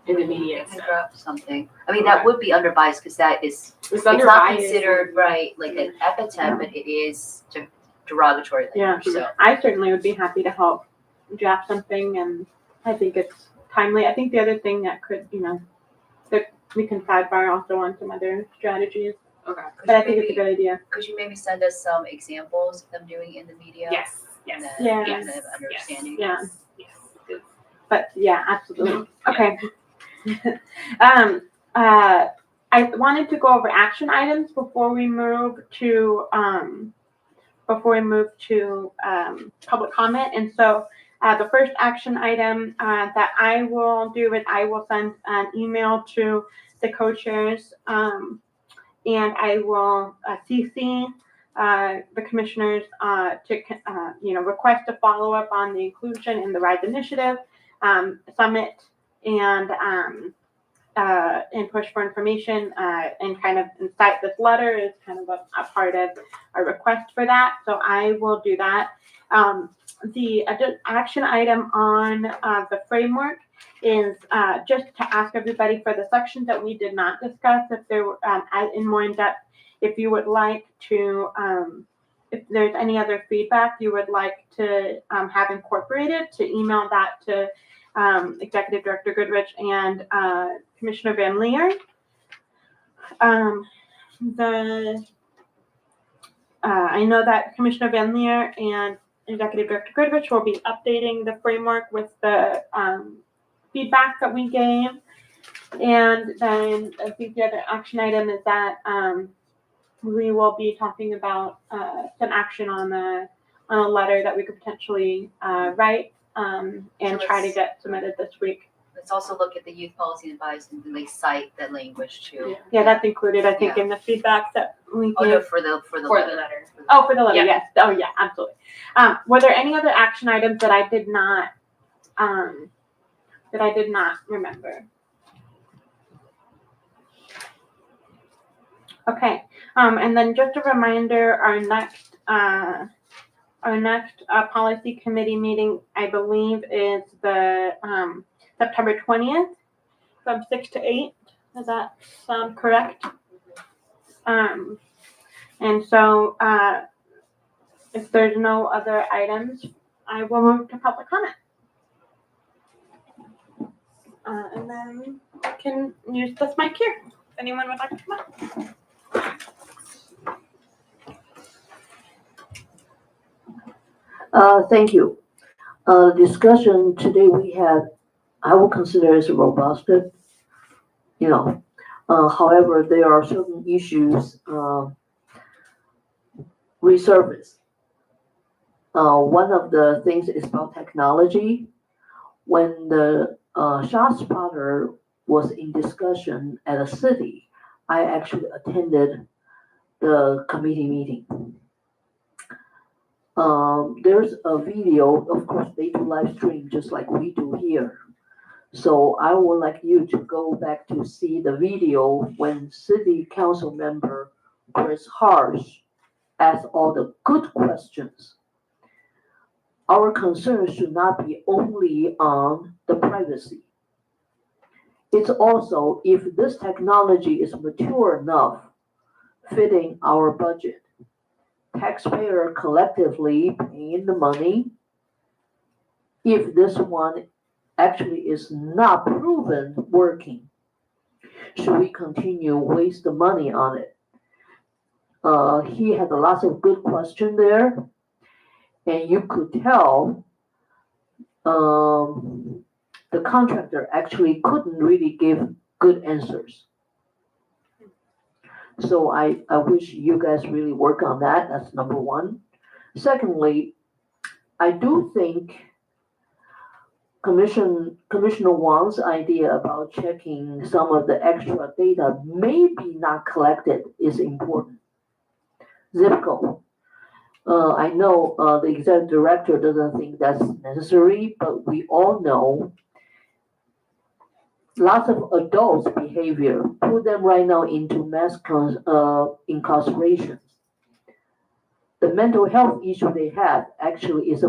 E: in the media and
C: We can
E: stuff?
C: drop something. That would be under bias because that is,
E: It's under
C: it's not
E: bias.
C: considered like an epithet, but it is derogatory language. So
B: I certainly would be happy to help draft something, and I think it's timely. I think the other thing that could, that we can sidebar also on some other strategies,
E: Okay.
B: but I think it's a good idea.
C: could you maybe send us some examples of them doing in the media?
E: Yes. Yes.
C: and
B: Yes.
C: and the understanding.
B: Yeah.
E: Yes.
B: But yeah, absolutely. Okay. I wanted to go over action items before we move to public comment. And so the first action item that I will do is I will send an email to the co-chairs and I will CC the commissioners to request a follow-up on the inclusion in the RISE initiative summit and push for information and kind of incite this letter is kind of a part of a request for that. So I will do that. The action item on the framework is just to ask everybody for the sections that we did not discuss, if there were in more in depth, if you would like to, if there's any other feedback you would like to have incorporated, to email that to Executive Director Goodrich and Commissioner Van Leer. I know that Commissioner Van Leer and Executive Director Goodrich will be updating the framework with the feedback that we gave. And then I think the other action item is that we will be talking about some action on a letter that we could potentially write and
C: So
B: try to
C: let's-
B: get submitted this week.
C: Let's also look at the youth policy advice and they cite that language too.
B: Yeah, that's included, I think, in the feedback that we
C: Oh, no,
B: gave.
C: for the
E: For the
C: letter.
E: letter.
B: Oh, for the letter,
E: Yeah.
B: yes. Oh, yeah, absolutely. Were there any other action items that I did not remember? Okay, and then just a reminder, our next policy committee meeting, I believe, is the September 20th from 6 to 8. Does that sound correct? And so if there's no other items, I will move to public comment. And then I can use this mic here. If anyone would like to come up.
H: Thank you. Discussion today we had, I will consider as robust, however, there are certain issues, resurface. One of the things is about technology. When the ShotSpotter was in discussion at a city, I actually attended the committee meeting. There's a video, of course, they do live stream just like we do here. So I would like you to go back to see the video when City Council member Chris Harsh asked all the good questions. Our concern should not be only on the privacy. It's also if this technology is mature enough, fitting our budget. Taxpayer collectively paying the money. If this one actually is not proven working, should we continue waste the money on it? He had lots of good questions there, and you could tell the contractor actually couldn't really give good answers. So I wish you guys really work on that. That's number one. Secondly, I do think Commissioner Wang's idea about checking some of the extra data maybe not collected is important. Zip code. I know the executive director doesn't think that's necessary, but we all know lots of adults' behavior, put them right now into mass incarceration. The mental health issue they have actually is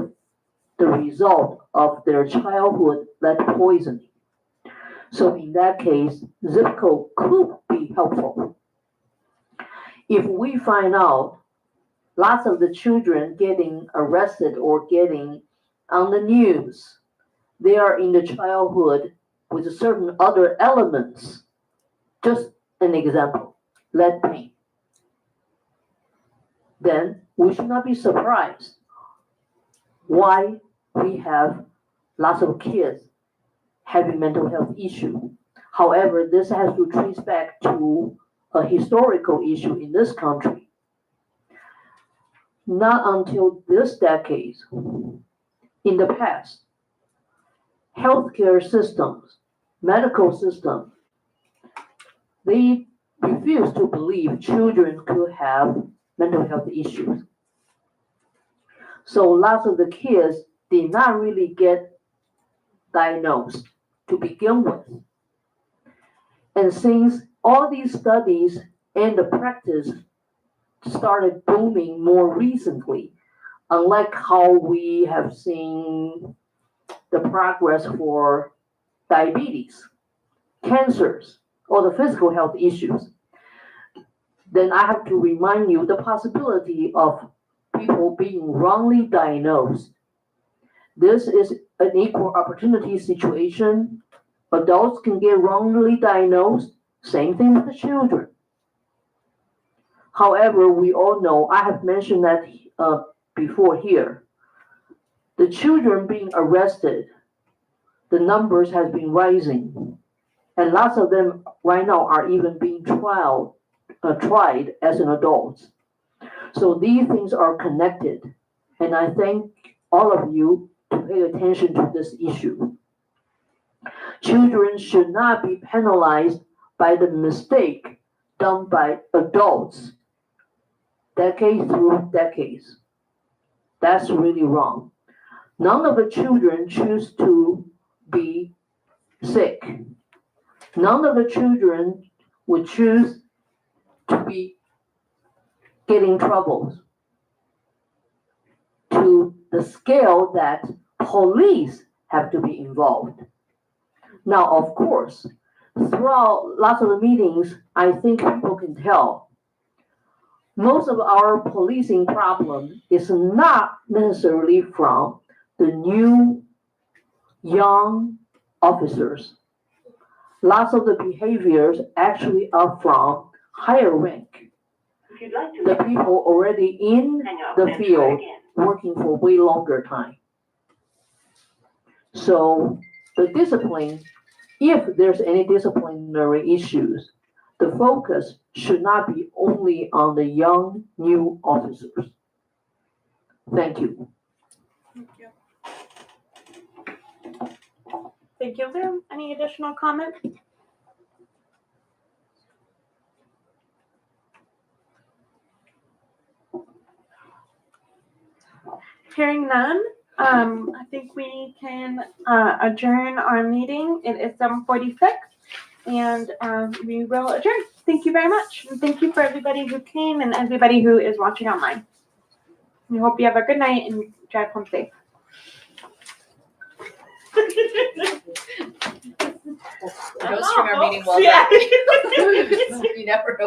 H: the result of their childhood lead poisoning. So in that case, zip code could be helpful. If we find out lots of the children getting arrested or getting on the news, they are in the childhood with certain other elements. Just an example, lead paint. Then we should not be surprised why we have lots of kids having mental health issue. However, this has to trace back to a historical issue in this country. Not until this decade, in the past, healthcare systems, medical systems, they refused to believe children could have mental health issues. So lots of the kids did not really get diagnosed to begin with. And since all these studies and the practice started booming more recently, unlike how we have seen the progress for diabetes, cancers, or the physical health issues, then I have to remind you the possibility of people being wrongly diagnosed. This is an equal opportunity situation. Adults can get wrongly diagnosed, same thing with the children. However, we all know, I have mentioned that before here, the children being arrested, the numbers has been rising. And lots of them right now are even being tried as an adult. So these things are connected. And I thank all of you to pay attention to this issue. Children should not be penalized by the mistake done by adults decades through decades. That's really wrong. None of the children choose to be sick. None of the children would choose to be getting troubles to the scale that police have to be involved. Now, of course, throughout lots of the meetings, I think people can tell most of our policing problem is not necessarily from the new young officers. Lots of the behaviors actually are from higher rank. The people already in the field working for way longer time. So the discipline, if there's any disciplinary issues, the focus should not be only on the young new officers. Thank you.
B: Thank you. Thank you, Lou. Any additional comments? Hearing none, I think we can adjourn our meeting. It is 7:46, and we will adjourn. Thank you very much. And thank you for everybody who came and everybody who is watching online. We hope you have a good night and drive home safe.
C: Hosting our meeting well
B: Yeah.
C: done. You never know.